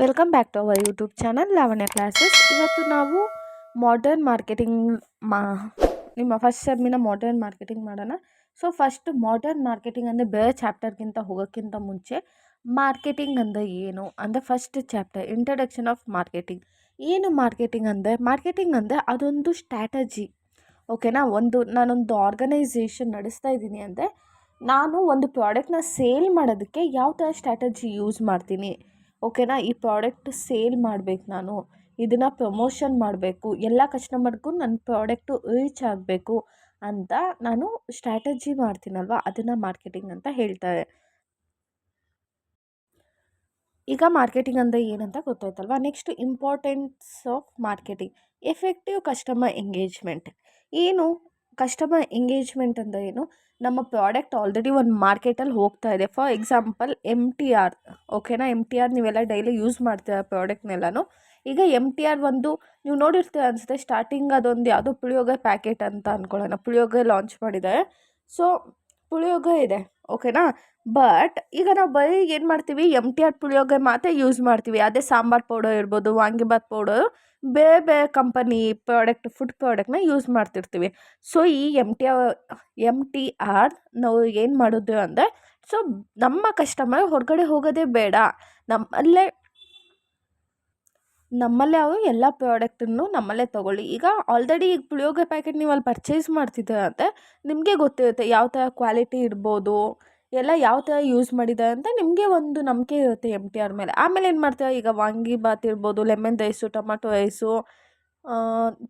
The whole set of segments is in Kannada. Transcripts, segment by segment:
Welcome back to our YouTube channel Lavanya classes. ಇವತ್ತು ನಾವು ಮಾಡರ್ನ್ ಮಾರ್ಕೆಟಿಂಗ್ ಮಾ ನಿಮ್ಮ ಫಸ್ಟ್ ಸೆಮ್ಮಿನ ಮಾಡರ್ನ್ ಮಾರ್ಕೆಟಿಂಗ್ ಮಾಡೋಣ. ಸೊ ಫಸ್ಟ್ ಮಾಡರ್ನ್ ಮಾರ್ಕೆಟಿಂಗ್ ಅಂದರೆ ಬೇರೆ ಚಾಪ್ಟರ್ಗಿಂತ ಹೋಗೋಕ್ಕಿಂತ ಮುಂಚೆ ಮಾರ್ಕೆಟಿಂಗ್ ಅಂದರೆ ಏನು ಅಂದರೆ first chapter introduction of marketing. ಏನು ಮಾರ್ಕೆಟಿಂಗ್ ಅಂದರೆ ಅದೊಂದು ಸ್ಟ್ರಾಟಜಿ. ಓಕೆನಾ, ನಾನೊಂದು ಆರ್ಗನೈಸೇಷನ್ ನಡೆಸ್ತಾ ಇದ್ದೀನಿ ಅಂದರೆ ನಾನು ಒಂದು ಪ್ರಾಡಕ್ಟ್ನ ಸೇಲ್ ಮಾಡೋದಕ್ಕೆ ಯಾವ ಥರ ಸ್ಟ್ರಾಟಜಿ ಯೂಸ್ ಮಾಡ್ತೀನಿ. ಓಕೆನಾ, ಈ ಪ್ರಾಡಕ್ಟ್ ಸೇಲ್ ಮಾಡಬೇಕು, ನಾನು ಇದನ್ನು ಪ್ರಮೋಷನ್ ಮಾಡಬೇಕು, ಎಲ್ಲ ಕಸ್ಟಮರ್ಗೂ ನನ್ನ ಪ್ರಾಡಕ್ಟು ರೀಚ್ ಆಗಬೇಕು ಅಂತ ನಾನು ಸ್ಟ್ರಾಟಜಿ ಮಾಡ್ತೀನಲ್ವ, ಅದನ್ನು ಮಾರ್ಕೆಟಿಂಗ್ ಅಂತ ಹೇಳ್ತಾರೆ. ಈಗ ಮಾರ್ಕೆಟಿಂಗ್ ಅಂದರೆ ಏನಂತ ಗೊತ್ತಾಯ್ತಲ್ವ. Next importance of marketing, effective customer engagement. ಏನು ಕಸ್ಟಮರ್ ಎಂಗೇಜ್ಮೆಂಟ್ ಅಂದರೆ ಏನು? ನಮ್ಮ ಪ್ರಾಡಕ್ಟ್ ಆಲ್ರೆಡಿ ಒಂದು ಮಾರ್ಕೆಟಲ್ಲಿ ಹೋಗ್ತಾ ಇದೆ. For example MTR. ಓಕೆನಾ, MTR ನೀವೆಲ್ಲ ಡೈಲಿ ಯೂಸ್ ಮಾಡ್ತೀರ ಪ್ರಾಡಕ್ಟ್ನೆಲ್ಲನೂ. ಈಗ MTR ನೀವು ನೋಡಿರ್ತೀರ ಅನಿಸುತ್ತೆ, ಸ್ಟಾರ್ಟಿಂಗ್ ಅದೊಂದು ಯಾವುದೋ ಪುಳಿಯೋಗರೆ ಪ್ಯಾಕೆಟ್ ಅಂತ ಅಂದ್ಕೊಳ್ಳೋಣ, ಪುಳಿಯೋಗರೆ ಲಾಂಚ್ ಮಾಡಿದ್ದಾರೆ. ಸೊ ಪುಳಿಯೋಗರೆ ಇದೆ, ಓಕೆನಾ. ಬಟ್ ಈಗ ನಾವು ಬರೀ ಏನು ಮಾಡ್ತೀವಿ, MTR ಪುಳಿಯೋಗರೆ ಮಾತ್ರ ಯೂಸ್ ಮಾಡ್ತೀವಿ. ಅದೇ ಸಾಂಬಾರು ಪೌಡರ್ ಇರ್ಬೋದು, ವಾಂಗಿಬಾತ್ ಪೌಡರ್, ಬೇರೆ ಬೇರೆ ಕಂಪನಿ ಫುಡ್ ಪ್ರಾಡಕ್ಟ್ನ ಯೂಸ್ ಮಾಡ್ತಿರ್ತೀವಿ. ಸೊ ಈ MTR ನಾವು ಏನು ಮಾಡೋದು ಅಂದರೆ, ಸೊ ನಮ್ಮ ಕಸ್ಟಮರ್ ಹೊರಗಡೆ ಹೋಗೋದೇ ಬೇಡ, ನಮ್ಮಲ್ಲೇ ಅವರು ಎಲ್ಲ ಪ್ರಾಡಕ್ಟನ್ನು ನಮ್ಮಲ್ಲೇ ತೊಗೊಳ್ಳಿ. ಈಗ ಆಲ್ರೆಡಿ ಈಗ ಪುಳಿಯೋಗರೆ ಪ್ಯಾಕೆಟ್ ನೀವು ಅಲ್ಲಿ ಪರ್ಚೇಸ್ ಮಾಡ್ತಿದ್ದೀರ ಅಂದರೆ ನಿಮಗೆ ಗೊತ್ತಿರುತ್ತೆ ಯಾವ ಥರ ಕ್ವಾಲಿಟಿ ಇರ್ಬೋದು, ಎಲ್ಲ ಯಾವ ಥರ ಯೂಸ್ ಮಾಡಿದ್ದಾರೆ ಅಂತ ನಿಮಗೆ ಒಂದು ನಂಬಿಕೆ ಇರುತ್ತೆ MTR ಮೇಲೆ. ಆಮೇಲೆ ಏನು ಮಾಡ್ತಾರೆ, ಈಗ ವಾಂಗಿಬಾತ್ ಇರ್ಬೋದು, ಲೆಮನ್ ರೈಸು, ಟೊಮಾಟೊ ರೈಸು,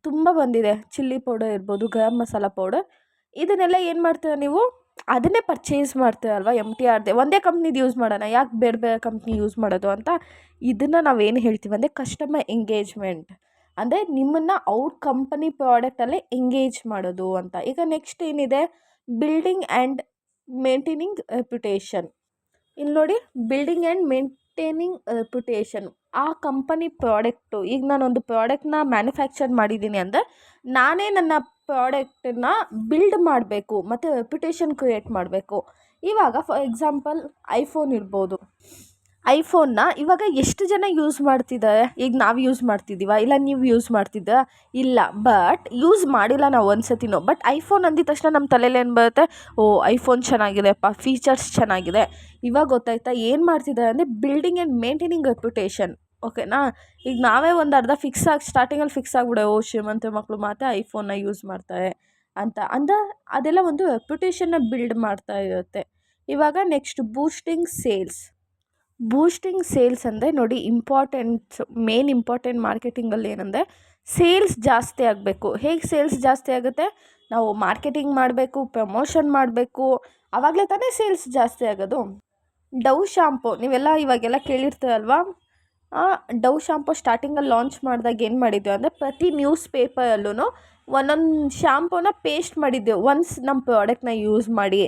ತುಂಬ ಬಂದಿದೆ, ಚಿಲ್ಲಿ ಪೌಡರ್ ಇರ್ಬೋದು, ಗರಂ ಮಸಾಲ ಪೌಡರ್, ಇದನ್ನೆಲ್ಲ ಏನು ಮಾಡ್ತೀರ ನೀವು, ಅದನ್ನೇ ಪರ್ಚೇಸ್ ಮಾಡ್ತೀರಲ್ವ MTRದೇ. ಒಂದೇ ಕಂಪ್ನಿದು ಯೂಸ್ ಮಾಡೋಣ, ಯಾಕೆ ಬೇರೆ ಬೇರೆ ಕಂಪ್ನಿ ಯೂಸ್ ಮಾಡೋದು ಅಂತ. ಇದನ್ನು ನಾವೇನು ಹೇಳ್ತೀವಿ ಅಂದರೆ ಕಸ್ಟಮರ್ ಎಂಗೇಜ್ಮೆಂಟ್, ಅಂದರೆ ನಿಮ್ಮನ್ನು ಅವ್ರ ಕಂಪನಿ ಪ್ರಾಡಕ್ಟಲ್ಲೇ ಎಂಗೇಜ್ ಮಾಡೋದು ಅಂತ. ಈಗ ನೆಕ್ಸ್ಟ್ ಏನಿದೆ, ಬಿಲ್ಡಿಂಗ್ ಆ್ಯಂಡ್ ಮೇಂಟೈನಿಂಗ್ ರೆಪ್ಯುಟೇಷನ್. ಇಲ್ಲಿ ನೋಡಿ, ಬಿಲ್ಡಿಂಗ್ ಆ್ಯಂಡ್ ಮೇಂಟೈನಿಂಗ್ ರೆಪ್ಯುಟೇಷನ್. ಆ ಕಂಪನಿ ಪ್ರಾಡಕ್ಟು, ಈಗ ನಾನೊಂದು ಪ್ರಾಡಕ್ಟ್ನ ಮ್ಯಾನುಫ್ಯಾಕ್ಚರ್ ಮಾಡಿದ್ದೀನಿ ಅಂದರೆ ನಾನೇ ನನ್ನ ಪ್ರಾಡಕ್ಟನ್ನು ಬಿಲ್ಡ್ ಮಾಡಬೇಕು ಮತ್ತು ರೆಪ್ಯುಟೇಷನ್ ಕ್ರಿಯೇಟ್ ಮಾಡಬೇಕು. ಇವಾಗ ಫಾರ್ ಎಕ್ಸಾಂಪಲ್ ಐಫೋನ್ ಇರ್ಬೋದು. ಐಫೋನ್ನ ಇವಾಗ ಎಷ್ಟು ಜನ ಯೂಸ್ ಮಾಡ್ತಿದ್ದಾರೆ? ಈಗ ನಾವು ಯೂಸ್ ಮಾಡ್ತಿದ್ದೀವ, ಇಲ್ಲ ನೀವು ಯೂಸ್ ಮಾಡ್ತಿದ್ದೀರಾ? ಇಲ್ಲ. ಬಟ್ ಯೂಸ್ ಮಾಡಿಲ್ಲ ನಾವು ಒಂದು ಸತಿನೂ. ಬಟ್ ಐಫೋನ್ ಅಂದಿದ ತಕ್ಷಣ ನಮ್ಮ ತಲೆಯಲ್ಲಿ ಏನು ಬರುತ್ತೆ, ಓ ಐಫೋನ್ ಚೆನ್ನಾಗಿದೆಪ್ಪ, ಫೀಚರ್ಸ್ ಚೆನ್ನಾಗಿದೆ. ಇವಾಗ ಗೊತ್ತಾಯ್ತಾ ಏನು ಮಾಡ್ತಿದ್ದಾರೆ ಅಂದರೆ ಬಿಲ್ಡಿಂಗ್ ಆ್ಯಂಡ್ ಮೇಂಟೈನಿಂಗ್ ರೆಪ್ಯುಟೇಷನ್. ಓಕೆನಾ, ಈಗ ನಾವೇ ಒಂದು ಅರ್ಧ ಸ್ಟಾರ್ಟಿಂಗಲ್ಲಿ ಫಿಕ್ಸ್ ಆಗಿಬಿಡೆ, ಓ ಶ್ರೀಮಂತ ಮಕ್ಕಳು ಮಾತ್ರ ಐಫೋನ್ನ ಯೂಸ್ ಮಾಡ್ತಾರೆ ಅಂತ. ಅದೆಲ್ಲ ಒಂದು ರೆಪ್ಯುಟೇಷನ್ನ ಬಿಲ್ಡ್ ಮಾಡ್ತಾ ಇರುತ್ತೆ. ಇವಾಗ ನೆಕ್ಸ್ಟ್ ಬೂಸ್ಟಿಂಗ್ ಸೇಲ್ಸ್ ಅಂದರೆ ನೋಡಿ, ಮೇನ್ ಇಂಪಾರ್ಟೆಂಟ್ ಮಾರ್ಕೆಟಿಂಗಲ್ಲಿ ಏನಂದರೆ ಸೇಲ್ಸ್ ಜಾಸ್ತಿ ಆಗಬೇಕು. ಹೇಗೆ ಸೇಲ್ಸ್ ಜಾಸ್ತಿ ಆಗುತ್ತೆ? ನಾವು ಮಾರ್ಕೆಟಿಂಗ್ ಮಾಡಬೇಕು, ಪ್ರಮೋಷನ್ ಮಾಡಬೇಕು, ಆವಾಗಲೇ ತಾನೇ ಸೇಲ್ಸ್ ಜಾಸ್ತಿ ಆಗೋದು. ಡವ್ ಶಾಂಪು ನೀವೆಲ್ಲ ಇವಾಗೆಲ್ಲ ಕೇಳಿರ್ತೀರಲ್ವ. ಡವ್ ಶಾಂಪು ಸ್ಟಾರ್ಟಿಂಗಲ್ಲಿ ಲಾಂಚ್ ಮಾಡಿದಾಗ ಏನು ಮಾಡಿದ್ದೆವು ಅಂದರೆ, ಪ್ರತಿ ನ್ಯೂಸ್ ಪೇಪರಲ್ಲೂ ಒಂದೊಂದು ಶಾಂಪೂನ ಪೇಸ್ಟ್ ಮಾಡಿದ್ದೆವು, ಒನ್ಸ್ ನಮ್ಮ ಪ್ರಾಡಕ್ಟ್ನ ಯೂಸ್ ಮಾಡಿ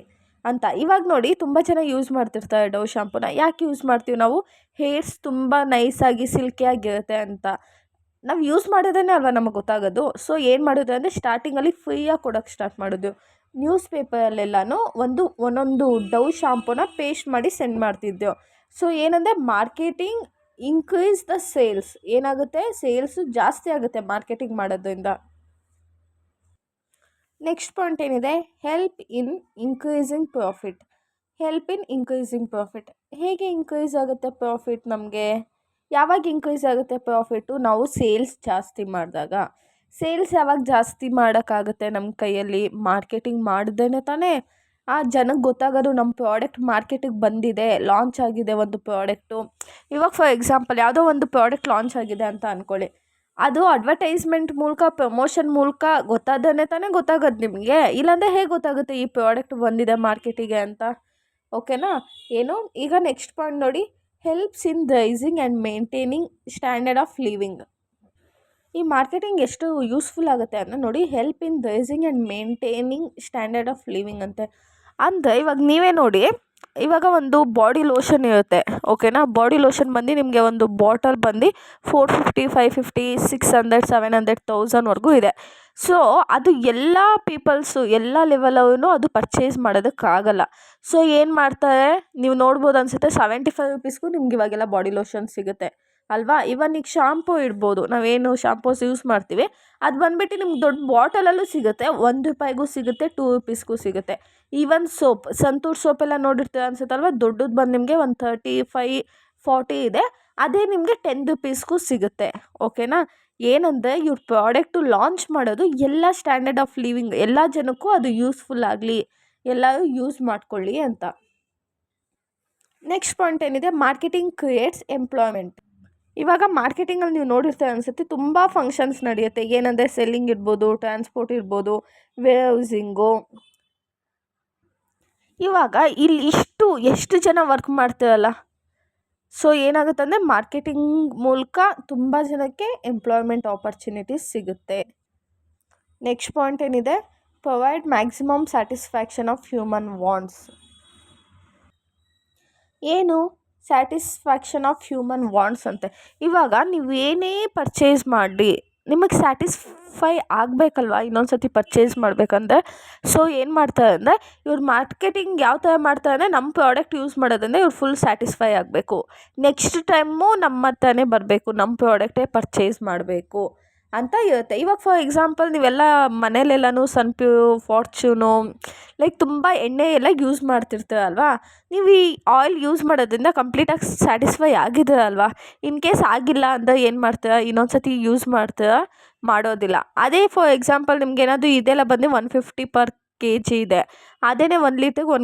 ಅಂತ. ಇವಾಗ ನೋಡಿ, ತುಂಬ ಜನ ಯೂಸ್ ಮಾಡ್ತಿರ್ತಾರೆ ಡವ್ ಶಾಂಪೂನ. ಯಾಕೆ ಯೂಸ್ ಮಾಡ್ತೀವಿ ನಾವು? ಹೇರ್ಸ್ ತುಂಬ ನೈಸಾಗಿ ಸಿಲ್ಕಿಯಾಗಿರುತ್ತೆ ಅಂತ. ನಾವು ಯೂಸ್ ಮಾಡೋದೇ ಅಲ್ವಾ ನಮಗೆ ಗೊತ್ತಾಗೋದು. ಸೊ ಏನು ಮಾಡೋದು ಅಂದರೆ, ಸ್ಟಾರ್ಟಿಂಗಲ್ಲಿ ಫ್ರೀಯಾಗಿ ಕೊಡೋಕ್ಕೆ ಸ್ಟಾರ್ಟ್ ಮಾಡೋದು. ನ್ಯೂಸ್ ಪೇಪರಲ್ಲೆಲ್ಲನೂ ಒಂದೊಂದು ಡವ್ ಶಾಂಪೂನ ಪೇಸ್ಟ್ ಮಾಡಿ ಸೆಂಡ್ ಮಾಡ್ತಿದ್ದೆವು. ಸೊ ಏನಂದರೆ ಮಾರ್ಕೆಟಿಂಗ್ ಇನ್ಕ್ರೀಸ್ ದ ಸೇಲ್ಸ್. ಏನಾಗುತ್ತೆ, ಸೇಲ್ಸು ಜಾಸ್ತಿ ಆಗುತ್ತೆ ಮಾರ್ಕೆಟಿಂಗ್ ಮಾಡೋದ್ರಿಂದ. ನೆಕ್ಸ್ಟ್ ಪಾಯಿಂಟ್ ಏನಿದೆ, ಹೆಲ್ಪ್ ಇನ್ ಇನ್ಕ್ರೀಸಿಂಗ್ ಪ್ರಾಫಿಟ್. ಹೇಗೆ ಇನ್ಕ್ರೀಸ್ ಆಗುತ್ತೆ ಪ್ರಾಫಿಟ್ ನಮಗೆ? ಯಾವಾಗ ಇನ್ಕ್ರೀಸ್ ಆಗುತ್ತೆ ಪ್ರಾಫಿಟ್ಟು? ನಾವು ಸೇಲ್ಸ್ ಜಾಸ್ತಿ ಮಾಡಿದಾಗ. ಸೇಲ್ಸ್ ಯಾವಾಗ ಜಾಸ್ತಿ ಮಾಡೋಕ್ಕಾಗುತ್ತೆ ನಮ್ಮ ಕೈಯಲ್ಲಿ? ಮಾರ್ಕೆಟಿಂಗ್ ಮಾಡ್ದೇ ತಾನೇ ಆ ಜನಕ್ಕೆ ಗೊತ್ತಾಗೋದು ನಮ್ಮ ಪ್ರಾಡಕ್ಟ್ ಮಾರ್ಕೆಟಿಗೆ ಬಂದಿದೆ, ಲಾಂಚ್ ಆಗಿದೆ ಒಂದು ಪ್ರಾಡಕ್ಟು. ಇವಾಗ ಫಾರ್ ಎಕ್ಸಾಂಪಲ್ ಯಾವುದೋ ಒಂದು ಪ್ರಾಡಕ್ಟ್ ಲಾಂಚ್ ಆಗಿದೆ ಅಂತ ಅಂದ್ಕೊಳ್ಳಿ, ಅದು ಅಡ್ವರ್ಟೈಸ್ಮೆಂಟ್ ಮೂಲಕ, ಪ್ರಮೋಷನ್ ಮೂಲಕ ಗೊತ್ತಾದೇ ತಾನೇ ಗೊತ್ತಾಗೋದು ನಿಮಗೆ. ಇಲ್ಲಾಂದರೆ ಹೇಗೆ ಗೊತ್ತಾಗುತ್ತೆ ಈ ಪ್ರಾಡಕ್ಟ್ ಬಂದಿದೆ ಮಾರ್ಕೆಟಿಗೆ ಅಂತ? ಓಕೆನಾ. ಈಗ ನೆಕ್ಸ್ಟ್ ಪಾಯಿಂಟ್ ನೋಡಿ, helps in raising and maintaining standard of living. ಈ ಮಾರ್ಕೆಟಿಂಗ್ ಎಷ್ಟು ಯೂಸ್ಫುಲ್ ಆಗುತ್ತೆ ಅಂದರೆ ನೋಡಿ, help in raising and maintaining standard of living ಅಂತೆ. ಅಂದರೆ ಇವಾಗ ನೀವೇ ನೋಡಿ, ಇವಾಗ ಒಂದು ಬಾಡಿ ಲೋಷನ್ ಇರುತ್ತೆ, ಓಕೆನಾ. ಬಾಡಿ ಲೋಷನ್ ಬಂದು ನಿಮಗೆ ಒಂದು ಬಾಟಲ್ ಬಂದು 450, 550, 600, 700, 1000ವರೆಗೂ ಇದೆ. ಸೊ ಅದು ಎಲ್ಲ ಪೀಪಲ್ಸು, ಎಲ್ಲ ಲೆವೆಲವೂ ಅದು ಪರ್ಚೇಸ್ ಮಾಡೋದಕ್ಕಾಗಲ್ಲ. ಸೊ ಏನು ಮಾಡ್ತಾರೆ, ನೀವು ನೋಡ್ಬೋದು ಅನಿಸುತ್ತೆ, 75 ರುಪೀಸ್ಗೂ ನಿಮ್ಗೆ ಇವಾಗೆಲ್ಲ ಬಾಡಿ ಲೋಷನ್ ಸಿಗುತ್ತೆ. ಅಲ್ವಾ. ಇವನ್ ಈಗ ಶಾಂಪೂ ಇಡ್ಬೋದು, ನಾವೇನು ಶಾಂಪೂಸ್ ಯೂಸ್ ಮಾಡ್ತೀವಿ ಅದು ಬಂದುಬಿಟ್ಟು ನಿಮ್ಗೆ ದೊಡ್ಡ ಬಾಟಲಲ್ಲೂ ಸಿಗುತ್ತೆ, ₹1 ಸಿಗುತ್ತೆ, ₹2 ಸಿಗುತ್ತೆ. ಈವನ್ ಸೋಪ್, ಸಂತೂರ್ ಸೋಪೆಲ್ಲ ನೋಡಿರ್ತೀರ ಅನ್ಸುತ್ತಲ್ವ, ದೊಡ್ಡದು ಬಂದು ನಿಮಗೆ ಒಂದು 35-40 ಇದೆ, ಅದೇ ನಿಮಗೆ ₹10 ಸಿಗುತ್ತೆ. ಓಕೆನಾ. ಏನಂದರೆ ಇವ್ರ ಪ್ರಾಡಕ್ಟು ಲಾಂಚ್ ಮಾಡೋದು ಎಲ್ಲ ಸ್ಟ್ಯಾಂಡರ್ಡ್ ಆಫ್ ಲಿವಿಂಗ್ ಎಲ್ಲ ಜನಕ್ಕೂ ಅದು ಯೂಸ್ಫುಲ್ ಆಗಲಿ, ಎಲ್ಲರೂ ಯೂಸ್ ಮಾಡ್ಕೊಳ್ಳಿ ಅಂತ. ನೆಕ್ಸ್ಟ್ ಪಾಯಿಂಟ್ ಏನಿದೆ, ಮಾರ್ಕೆಟಿಂಗ್ ಕ್ರಿಯೇಟ್ಸ್ ಎಂಪ್ಲಾಯ್ಮೆಂಟ್. ಇವಾಗ ಮಾರ್ಕೆಟಿಂಗಲ್ಲಿ ನೀವು ನೋಡಿರ್ತೀರ ಅನಿಸುತ್ತೆ, ತುಂಬ ಫಂಕ್ಷನ್ಸ್ ನಡೆಯುತ್ತೆ. ಏನಂದರೆ ಸೆಲ್ಲಿಂಗ್ ಇರ್ಬೋದು, ಟ್ರಾನ್ಸ್ಪೋರ್ಟ್ ಇರ್ಬೋದು, ವೇರ್ಹೌಸಿಂಗು. ಇವಾಗ ಇಲ್ಲಿ ಎಷ್ಟು ಜನ ವರ್ಕ್ ಮಾಡ್ತಾರಲ್ಲ, ಸೊ ಏನಾಗುತ್ತೆ ಅಂದರೆ ಮಾರ್ಕೆಟಿಂಗ್ ಮೂಲಕ ತುಂಬ ಜನಕ್ಕೆ ಎಂಪ್ಲಾಯ್ಮೆಂಟ್ ಆಪರ್ಚುನಿಟೀಸ್ ಸಿಗುತ್ತೆ. ನೆಕ್ಸ್ಟ್ ಪಾಯಿಂಟ್ ಏನಿದೆ, provide maximum satisfaction of human wants. ಏನು ಸ್ಯಾಟಿಸ್ಫ್ಯಾಕ್ಷನ್ ಆಫ್ ಹ್ಯೂಮನ್ ವಾಂಟ್ಸ್ ಅಂತೆ. ಇವಾಗ ನೀವು ಏನೇ ಪರ್ಚೇಸ್ ಮಾಡಿ ನಿಮಗೆ ಸ್ಯಾಟಿಸ್ಫೈ ಆಗಬೇಕಲ್ವ ಇನ್ನೊಂದು ಸತಿ ಪರ್ಚೇಸ್ ಮಾಡಬೇಕಂದ್ರೆ. ಸೊ ಏನು ಮಾಡ್ತಾರೆ ಅಂದರೆ ಇವ್ರು ಮಾರ್ಕೆಟಿಂಗ್ ಯಾವ ಥರ ಮಾಡ್ತಾರೆ ಅಂದರೆ, ನಮ್ಮ ಪ್ರಾಡಕ್ಟ್ ಯೂಸ್ ಮಾಡೋದಂದರೆ ಇವ್ರು ಫುಲ್ ಸ್ಯಾಟಿಸ್ಫೈ ಆಗಬೇಕು, ನೆಕ್ಸ್ಟ್ ಟೈಮು ನಮ್ಮ ಹತ್ರನೇ ಬರಬೇಕು, ನಮ್ಮ ಪ್ರಾಡಕ್ಟೇ ಪರ್ಚೇಸ್ ಮಾಡಬೇಕು ಅಂತ ಇರುತ್ತೆ. ಇವಾಗ ಫಾರ್ ಎಕ್ಸಾಂಪಲ್ ನೀವೆಲ್ಲ ಮನೇಲೆಲ್ಲನೂ ಸನ್ಪ್ಯೂರ್, ಫಾರ್ಚೂನು, ಲೈಕ್ ತುಂಬ ಎಣ್ಣೆ ಎಲ್ಲ ಯೂಸ್ ಮಾಡ್ತಿರ್ತೀರಲ್ವಾ, ನೀವು ಈ ಆಯಿಲ್ ಯೂಸ್ ಮಾಡೋದ್ರಿಂದ ಕಂಪ್ಲೀಟಾಗಿ ಸ್ಯಾಟಿಸ್ಫೈ ಆಗಿದ್ದೀರ ಅಲ್ವಾ. ಇನ್ ಕೇಸ್ ಆಗಿಲ್ಲ ಅಂದರೆ ಏನು ಮಾಡ್ತೀರಾ, ಇನ್ನೊಂದು ಸತಿ ಯೂಸ್ ಮಾಡ್ತೀರಾ, ಮಾಡೋದಿಲ್ಲ. ಅದೇ ಫಾರ್ ಎಕ್ಸಾಂಪಲ್ ನಿಮ್ಗೇನಾದರೂ ಇದೆಲ್ಲ ಬಂದು 150 ಪರ್ kg ಇದೆ, ಅದೇ 1 ಲೀಟ್ರಿಗೆ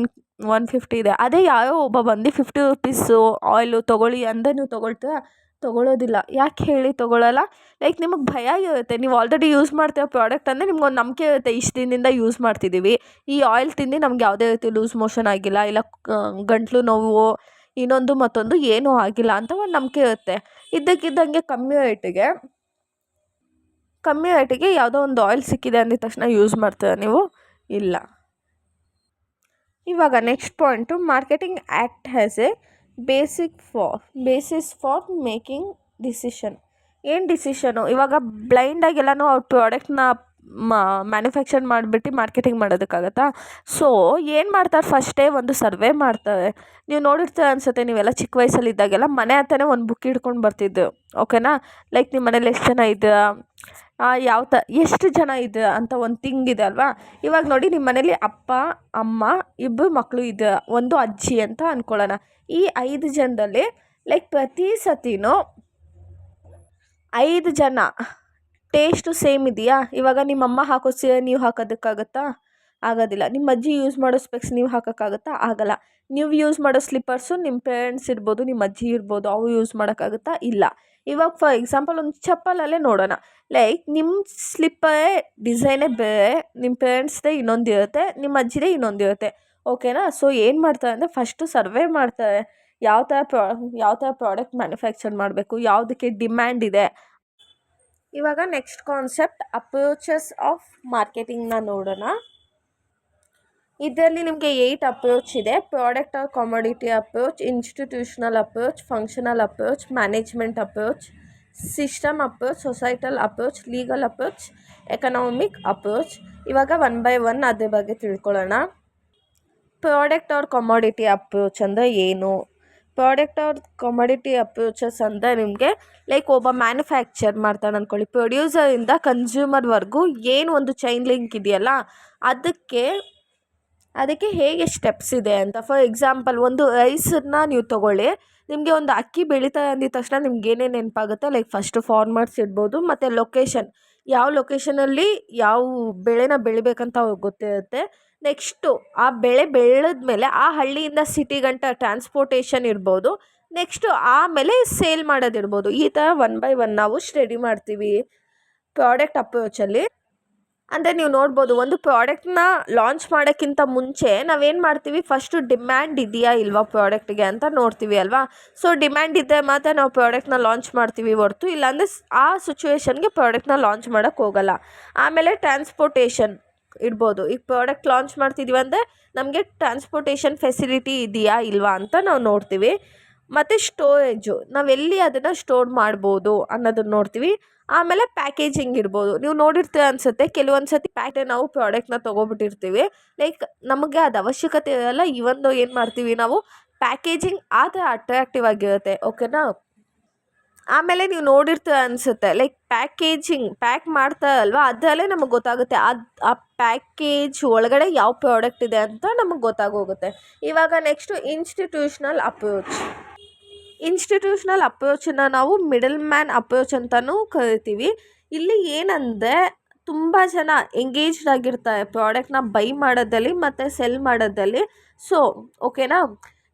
150 ಇದೆ, ಅದೇ ಯಾರೋ ಒಬ್ಬ ಬಂದು ₹50 ಆಯಿಲು ತೊಗೊಳ್ಳಿ ಅಂದರೆ ನೀವು ತೊಗೊಳ್ಳೋದಿಲ್ಲ. ಯಾಕೆ ಹೇಳಿ ತೊಗೊಳ್ಳಲ್ಲ? ಲೈಕ್ ನಿಮಗೆ ಭಯ ಇರುತ್ತೆ, ನೀವು ಆಲ್ರೆಡಿ ಯೂಸ್ ಮಾಡ್ತಿರೋ ಪ್ರಾಡಕ್ಟ್ ಅಂದರೆ ನಿಮ್ಗೊಂದು ನಂಬಿಕೆ ಇರುತ್ತೆ, ಇಷ್ಟು ದಿನದಿಂದ ಯೂಸ್ ಮಾಡ್ತಿದ್ದೀವಿ, ಈ ಆಯಿಲ್ ತಿಂದು ನಮ್ಗೆ ಯಾವುದೇ ರೀತಿ ಲೂಸ್ ಮೋಷನ್ ಆಗಿಲ್ಲ, ಇಲ್ಲ ಗಂಟ್ಲು ನೋವು ಇನ್ನೊಂದು ಮತ್ತೊಂದು ಏನೂ ಆಗಿಲ್ಲ ಅಂತ ಒಂದು ನಂಬಿಕೆ ಇರುತ್ತೆ. ಇದ್ದಕ್ಕಿದ್ದಂಗೆ ಕಮ್ಮಿ ರೇಟಿಗೆ ಯಾವುದೋ ಒಂದು ಆಯಿಲ್ ಸಿಕ್ಕಿದೆ ಅಂದಿದ ತಕ್ಷಣ ಯೂಸ್ ಮಾಡ್ತೀರಾ ನೀವು? ಇಲ್ಲ. ಇವಾಗ next point, marketing act has A basis for making decision. ಏನು ಡಿಸಿಷನು? ಇವಾಗ ಬ್ಲೈಂಡಾಗಿ ಎಲ್ಲನೂ ಅವ್ರ ಪ್ರಾಡಕ್ಟ್ನ ಮ್ಯಾನುಫ್ಯಾಕ್ಚರ್ ಮಾಡಿಬಿಟ್ಟು ಮಾರ್ಕೆಟಿಂಗ್ ಮಾಡೋದಕ್ಕಾಗತ್ತಾ? ಸೊ ಏನು ಮಾಡ್ತಾರೆ, ಫಸ್ಟೇ ಒಂದು ಸರ್ವೆ ಮಾಡ್ತಾರೆ. ನೀವು ನೋಡಿರ್ತೀರ ಅನಿಸುತ್ತೆ, ನೀವೆಲ್ಲ ಚಿಕ್ಕ ವಯಸ್ಸಲ್ಲಿದ್ದಾಗೆಲ್ಲ ಮನೆ ಹತ್ರನೇ ಒಂದು ಬುಕ್ ಹಿಡ್ಕೊಂಡು ಬರ್ತಿದ್ದು. ಓಕೆನಾ. ಲೈಕ್ ನಿಮ್ಮ ಮನೇಲಿ ಎಷ್ಟು ಜನ ಇದ್ದೀರಾ, ಎಷ್ಟು ಜನ ಇದೆ ಅಂತ ಒಂದು ಥಿಂಗ್ ಇದೆ ಅಲ್ವಾ. ಇವಾಗ ನೋಡಿ, ನಿಮ್ಮ ಮನೇಲಿ ಅಪ್ಪ, ಅಮ್ಮ, 2 ಮಕ್ಕಳು ಇದೆ, ಒಂದು ಅಜ್ಜಿ ಅಂತ ಅಂದ್ಕೊಳ್ಳೋಣ. ಈ 5 ಜನದಲ್ಲಿ ಲೈಕ್ ಪ್ರತಿ ಸತಿನೂ 5 ಜನ ಟೇಸ್ಟು ಸೇಮ್ ಇದೆಯಾ? ಇವಾಗ ನಿಮ್ಮಮ್ಮ ಹಾಕೋ ಸೀರೆ ನೀವು ಹಾಕೋದಕ್ಕಾಗತ್ತಾ? ಆಗೋದಿಲ್ಲ. ನಿಮ್ಮ ಅಜ್ಜಿ ಯೂಸ್ ಮಾಡೋ ಸ್ಪೆಕ್ಸ್ ನೀವು ಹಾಕೋಕ್ಕಾಗತ್ತಾ? ಆಗಲ್ಲ. ನೀವು ಯೂಸ್ ಮಾಡೋ ಸ್ಲಿಪ್ಪರ್ಸು ನಿಮ್ಮ ಪೇರೆಂಟ್ಸ್ ಇರ್ಬೋದು, ನಿಮ್ಮ ಅಜ್ಜಿ ಇರ್ಬೋದು, ಅವು ಯೂಸ್ ಮಾಡೋಕ್ಕಾಗತ್ತಾ? ಇಲ್ಲ. ಇವಾಗ ಫಾರ್ ಎಕ್ಸಾಂಪಲ್ ಒಂದು ಚಪ್ಪಲಲ್ಲೇ ನೋಡೋಣ, ಲೈಕ್ ನಿಮ್ಮ ಸ್ಲಿಪ್ಪರೇ ಡಿಸೈನೇ ಬೇರೆ, ನಿಮ್ಮ ಪೇರೆಂಟ್ಸ್ದೇ ಇನ್ನೊಂದು ಇರುತ್ತೆ, ನಿಮ್ಮ ಅಜ್ಜಿದೇ ಇನ್ನೊಂದು ಇರುತ್ತೆ. ಓಕೆನಾ. ಸೊ ಏನು ಮಾಡ್ತಾರೆ ಅಂದರೆ ಫಸ್ಟು ಸರ್ವೆ ಮಾಡ್ತಾರೆ, ಯಾವ ಥರ ಪ್ರಾಡಕ್ಟ್ ಮ್ಯಾನುಫ್ಯಾಕ್ಚರ್ ಮಾಡಬೇಕು, ಯಾವುದಕ್ಕೆ ಡಿಮ್ಯಾಂಡ್ ಇದೆ. ಇವಾಗ ನೆಕ್ಸ್ಟ್ ಕಾನ್ಸೆಪ್ಟ್, ಅಪ್ರೋಚಸ್ ಆಫ್ ಮಾರ್ಕೆಟಿಂಗ್ನ ನೋಡೋಣ. ಇದರಲ್ಲಿ ನಿಮಗೆ 8 ಅಪ್ರೋಚ್ ಇದೆ. Product or commodity approach, institutional approach, functional approach, management approach, system approach, societal approach, legal approach, economic approach. ಇವಾಗ 1 by 1 ಅದ್ರ ಬಗ್ಗೆ ತಿಳ್ಕೊಳ್ಳೋಣ. ಪ್ರಾಡಕ್ಟ್ ಆರ್ ಕಮೋಡಿಟಿ ಅಪ್ರೋಚ್ ಅಂದರೆ ಏನು? ಪ್ರಾಡಕ್ಟ್ ಆರ್ ಕಮೋಡಿಟಿ ಅಪ್ರೋಚಸ್ ಅಂದರೆ ನಿಮಗೆ ಲೈಕ್ ಒಬ್ಬ ಮ್ಯಾನುಫ್ಯಾಕ್ಚರ್ ಮಾಡ್ತಾನೆ ಅಂದ್ಕೊಳ್ಳಿ, ಪ್ರೊಡ್ಯೂಸರಿಂದ ಕನ್ಸ್ಯೂಮರ್ವರೆಗೂ ಏನು ಒಂದು ಚೈನ್ ಲಿಂಕ್ ಇದೆಯಲ್ಲ, ಅದಕ್ಕೆ ಹೇಗೆ ಸ್ಟೆಪ್ಸ್ ಇದೆ ಅಂತ. ಫಾರ್ ಎಕ್ಸಾಂಪಲ್ ಒಂದು ರೈಸನ್ನು ನೀವು ತೊಗೊಳ್ಳಿ, ನಿಮಗೆ ಒಂದು ಅಕ್ಕಿ ಬೆಳೀತಾರೆ ಅಂದಿದ ತಕ್ಷಣ ನಿಮ್ಗೆ ಏನೇನು ನೆನಪಾಗುತ್ತೆ, ಲೈಕ್ ಫಸ್ಟು ಫಾರ್ಮರ್ಸ್ ಇರ್ಬೋದು, ಮತ್ತು ಲೊಕೇಶನ್, ಯಾವ ಲೊಕೇಶನಲ್ಲಿ ಯಾವ ಬೆಳೆನ ಬೆಳಿಬೇಕಂತ ಅವ್ರಿಗೆ ಗೊತ್ತಿರುತ್ತೆ. ನೆಕ್ಸ್ಟು ಆ ಬೆಳೆ ಬೆಳೆದ್ಮೇಲೆ ಆ ಹಳ್ಳಿಯಿಂದ ಸಿಟಿ ಗಂಟ ಟ್ರಾನ್ಸ್ಪೋರ್ಟೇಷನ್ ಇರ್ಬೋದು, ನೆಕ್ಸ್ಟು ಆಮೇಲೆ ಸೇಲ್ ಮಾಡೋದಿರ್ಬೋದು. ಈ ಥರ 1 by 1 ನಾವು ಸ್ಟಡಿ ಮಾಡ್ತೀವಿ ಪ್ರಾಡಕ್ಟ್ ಅಪ್ರೋಚಲ್ಲಿ. ಅಂದರೆ ನೀವು ನೋಡ್ಬೋದು, ಒಂದು ಪ್ರಾಡಕ್ಟ್ನ ಲಾಂಚ್ ಮಾಡೋಕ್ಕಿಂತ ಮುಂಚೆ ನಾವೇನು ಮಾಡ್ತೀವಿ, ಫಸ್ಟು ಡಿಮ್ಯಾಂಡ್ ಇದೆಯಾ ಇಲ್ವಾ ಪ್ರಾಡಕ್ಟ್ಗೆ ಅಂತ ನೋಡ್ತೀವಿ ಅಲ್ವಾ. ಸೊ ಡಿಮ್ಯಾಂಡ್ ಇದ್ದರೆ ಮಾತ್ರ ನಾವು ಪ್ರಾಡಕ್ಟ್ನ ಲಾಂಚ್ ಮಾಡ್ತೀವಿ ಹೊರ್ತು, ಇಲ್ಲಾಂದರೆ ಆ ಸಿಚುವೇಶನ್ಗೆ ಪ್ರಾಡಕ್ಟ್ನ ಲಾಂಚ್ ಮಾಡೋಕ್ಕೆ ಹೋಗಲ್ಲ. ಆಮೇಲೆ ಟ್ರಾನ್ಸ್ಪೋರ್ಟೇಷನ್ ಇರ್ಬೋದು. ಈಗ ಪ್ರಾಡಕ್ಟ್ ಲಾಂಚ್ ಮಾಡ್ತಿದ್ದೀವಿ ಅಂದರೆ ನಮಗೆ ಟ್ರಾನ್ಸ್ಪೋರ್ಟೇಷನ್ ಫೆಸಿಲಿಟಿ ಇದೆಯಾ ಇಲ್ವಾ ಅಂತ ನಾವು ನೋಡ್ತೀವಿ. ಮತ್ತು ಸ್ಟೋರೇಜು, ನಾವೆಲ್ಲಿ ಅದನ್ನು ಸ್ಟೋರ್ ಮಾಡ್ಬೋದು ಅನ್ನೋದನ್ನು ನೋಡ್ತೀವಿ. ಆಮೇಲೆ ಪ್ಯಾಕೇಜಿಂಗ್ ಇರ್ಬೋದು. ನೀವು ನೋಡಿರ್ತೀರ ಅನಿಸುತ್ತೆ, ಕೆಲವೊಂದು ಸತಿ ನಾವು ಪ್ರಾಡಕ್ಟ್ನ ತೊಗೊಬಿಟ್ಟಿರ್ತೀವಿ, ಲೈಕ್ ನಮಗೆ ಅದು ಅವಶ್ಯಕತೆ ಇರಲ್ಲ, ಏನು ಮಾಡ್ತೀವಿ ನಾವು, ಪ್ಯಾಕೇಜಿಂಗ್ ಆ ಥರ ಅಟ್ರಾಕ್ಟಿವ್ ಆಗಿರುತ್ತೆ. ಓಕೆನಾ. ಆಮೇಲೆ ನೀವು ನೋಡಿರ್ತೀರ ಅನಿಸುತ್ತೆ, ಲೈಕ್ ಪ್ಯಾಕ್ ಮಾಡ್ತಾರಲ್ವ ಅದರಲ್ಲೇ ನಮಗೆ ಗೊತ್ತಾಗುತ್ತೆ ಆ ಪ್ಯಾಕೇಜ್ ಒಳಗಡೆ ಯಾವ ಪ್ರಾಡಕ್ಟ್ ಇದೆ ಅಂತ ನಮಗೆ ಗೊತ್ತಾಗೋಗುತ್ತೆ. ಇವಾಗ ನೆಕ್ಸ್ಟು ಇನ್ಸ್ಟಿಟ್ಯೂಷ್ನಲ್ ಅಪ್ರೋಚನ್ನು ನಾವು ಮಿಡಲ್ ಮ್ಯಾನ್ ಅಪ್ರೋಚ್ ಅಂತಲೂ ಕರಿತೀವಿ. ಇಲ್ಲಿ ಏನಂದರೆ ತುಂಬ ಜನ ಎಂಗೇಜ್ಡ್ ಆಗಿರ್ತಾರೆ ಪ್ರಾಡಕ್ಟ್ನ ಬೈ ಮಾಡೋದಲ್ಲಿ ಮತ್ತು ಸೆಲ್ ಮಾಡೋದಲ್ಲಿ. ಸೊ ಓಕೆನಾ,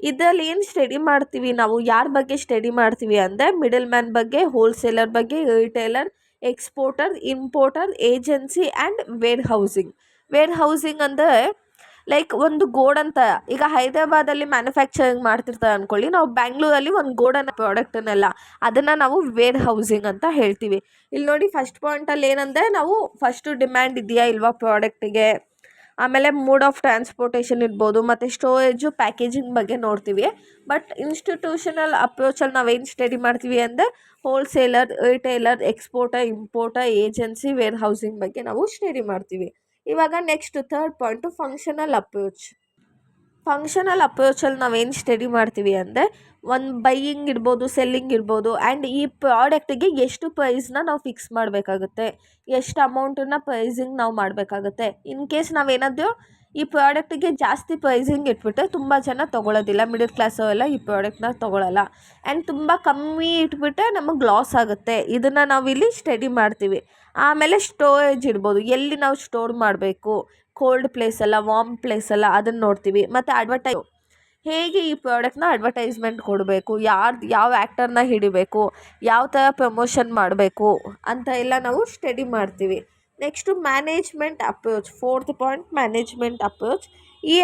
ಇದರಲ್ಲಿ ಏನು ಸ್ಟಡಿ ಮಾಡ್ತೀವಿ ನಾವು, ಯಾರ ಬಗ್ಗೆ ಸ್ಟಡಿ ಮಾಡ್ತೀವಿ ಅಂದರೆ ಮಿಡಲ್ ಮ್ಯಾನ್ ಬಗ್ಗೆ, ಹೋಲ್ಸೇಲರ್ ಬಗ್ಗೆ, retailer, exporter, importer, agency and warehousing ಅಂದರೆ ಲೈಕ್ ಒಂದು ಗೋಡನ್ ಥರ. ಈಗ ಹೈದ್ರಾಬಾದಲ್ಲಿ ಮ್ಯಾನುಫ್ಯಾಕ್ಚರಿಂಗ್ ಮಾಡ್ತಿರ್ತಾರೆ ಅಂದ್ಕೊಳ್ಳಿ, ನಾವು ಬ್ಯಾಂಗ್ಳೂರಲ್ಲಿ ಒಂದು ಗೋಡನ್ ಪ್ರಾಡಕ್ಟನ್ನೆಲ್ಲ ಅದನ್ನು ನಾವು ವೇರ್ ಹೌಸಿಂಗ್ ಅಂತ ಹೇಳ್ತೀವಿ. ಇಲ್ಲಿ ನೋಡಿ ಫಸ್ಟ್ ಪಾಯಿಂಟಲ್ಲಿ ಏನಂದರೆ ನಾವು ಫಸ್ಟು ಡಿಮ್ಯಾಂಡ್ ಇದೆಯಾ ಇಲ್ವಾ ಪ್ರಾಡಕ್ಟಿಗೆ, ಆಮೇಲೆ ಮೋಡ್ ಆಫ್ ಟ್ರಾನ್ಸ್ಪೋರ್ಟೇಷನ್ ಇರ್ಬೋದು, ಮತ್ತು ಸ್ಟೋರೇಜು, ಪ್ಯಾಕೇಜಿಂಗ್ ಬಗ್ಗೆ ನೋಡ್ತೀವಿ. ಬಟ್ ಇನ್ಸ್ಟಿಟ್ಯೂಷನಲ್ ಅಪ್ರೋಚಲ್ಲಿ ನಾವೇನು ಸ್ಟಡಿ ಮಾಡ್ತೀವಿ ಅಂದರೆ wholesaler, retailer, exporter, importer, agency, warehousing ಬಗ್ಗೆ ನಾವು ಸ್ಟಡಿ ಮಾಡ್ತೀವಿ. ಇವಾಗ ನೆಕ್ಸ್ಟ್ ಥರ್ಡ್ ಪಾಯಿಂಟು ಫಂಕ್ಷನಲ್ ಅಪ್ರೋಚಲ್ಲಿ ನಾವೇನು ಸ್ಟಡಿ ಮಾಡ್ತೀವಿ ಅಂದರೆ ಒಂದು ಬೈಯಿಂಗ್ ಇರ್ಬೋದು, ಸೆಲ್ಲಿಂಗ್ ಇರ್ಬೋದು, ಆ್ಯಂಡ್ ಈ ಪ್ರಾಡಕ್ಟಿಗೆ ಎಷ್ಟು ಪ್ರೈಸ್ನ ನಾವು ಫಿಕ್ಸ್ ಮಾಡಬೇಕಾಗುತ್ತೆ, ಎಷ್ಟು ಅಮೌಂಟನ್ನು ಪ್ರೈಸಿಂಗ್ ನಾವು ಮಾಡಬೇಕಾಗುತ್ತೆ. ಇನ್ ಕೇಸ್ ನಾವೇನಾದರೂ ಈ ಪ್ರಾಡಕ್ಟಿಗೆ ಜಾಸ್ತಿ ಪ್ರೈಸಿಂಗ್ ಇಟ್ಬಿಟ್ಟು ತುಂಬ ಜನ ತೊಗೊಳ್ಳೋದಿಲ್ಲ, ಮಿಡಲ್ ಕ್ಲಾಸವರೆಲ್ಲ ಈ ಪ್ರಾಡಕ್ಟ್ನ ತೊಗೊಳ್ಳಲ್ಲ, ಆ್ಯಂಡ್ ತುಂಬ ಕಮ್ಮಿ ಇಟ್ಬಿಟ್ಟೆ ನಮಗೆ ಲಾಸ್ ಆಗುತ್ತೆ. ಇದನ್ನು ನಾವಿಲ್ಲಿ ಸ್ಟಡಿ ಮಾಡ್ತೀವಿ. ಆಮೇಲೆ ಸ್ಟೋರೇಜ್ ಇರ್ಬೋದು, ಎಲ್ಲಿ ನಾವು ಸ್ಟೋರ್ ಮಾಡಬೇಕು, ಕೋಲ್ಡ್ ಪ್ಲೇಸಲ್ಲ, ವಾರ್ಮ್ ಪ್ಲೇಸಲ್ಲ, ಅದನ್ನು ನೋಡ್ತೀವಿ. ಮತ್ತು ಹೇಗೆ ಈ ಪ್ರಾಡಕ್ಟ್ನ ಅಡ್ವರ್ಟೈಸ್ಮೆಂಟ್ ಕೊಡಬೇಕು, ಯಾವ ಆ್ಯಕ್ಟರ್ನ ಹಿಡಿಬೇಕು, ಯಾವ ಥರ ಪ್ರಮೋಷನ್ ಮಾಡಬೇಕು ಅಂತ ಎಲ್ಲ ನಾವು ಸ್ಟಡಿ ಮಾಡ್ತೀವಿ. Next management approach, fourth point management approach. ಈ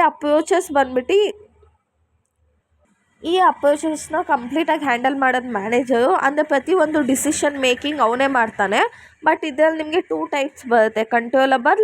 ಅಪ್ರೋಚಸ್ನ ಕಂಪ್ಲೀಟಾಗಿ ಹ್ಯಾಂಡಲ್ ಮಾಡೋದು ಮ್ಯಾನೇಜರು. ಅಂದರೆ ಪ್ರತಿಯೊಂದು ಡಿಸಿಷನ್ ಮೇಕಿಂಗ್ ಅವನೇ ಮಾಡ್ತಾನೆ. ಬಟ್ ಇದರಲ್ಲಿ ನಿಮಗೆ 2 ಟೈಪ್ಸ್ ಬರುತ್ತೆ, ಕಂಟ್ರೋಲಬಲ್,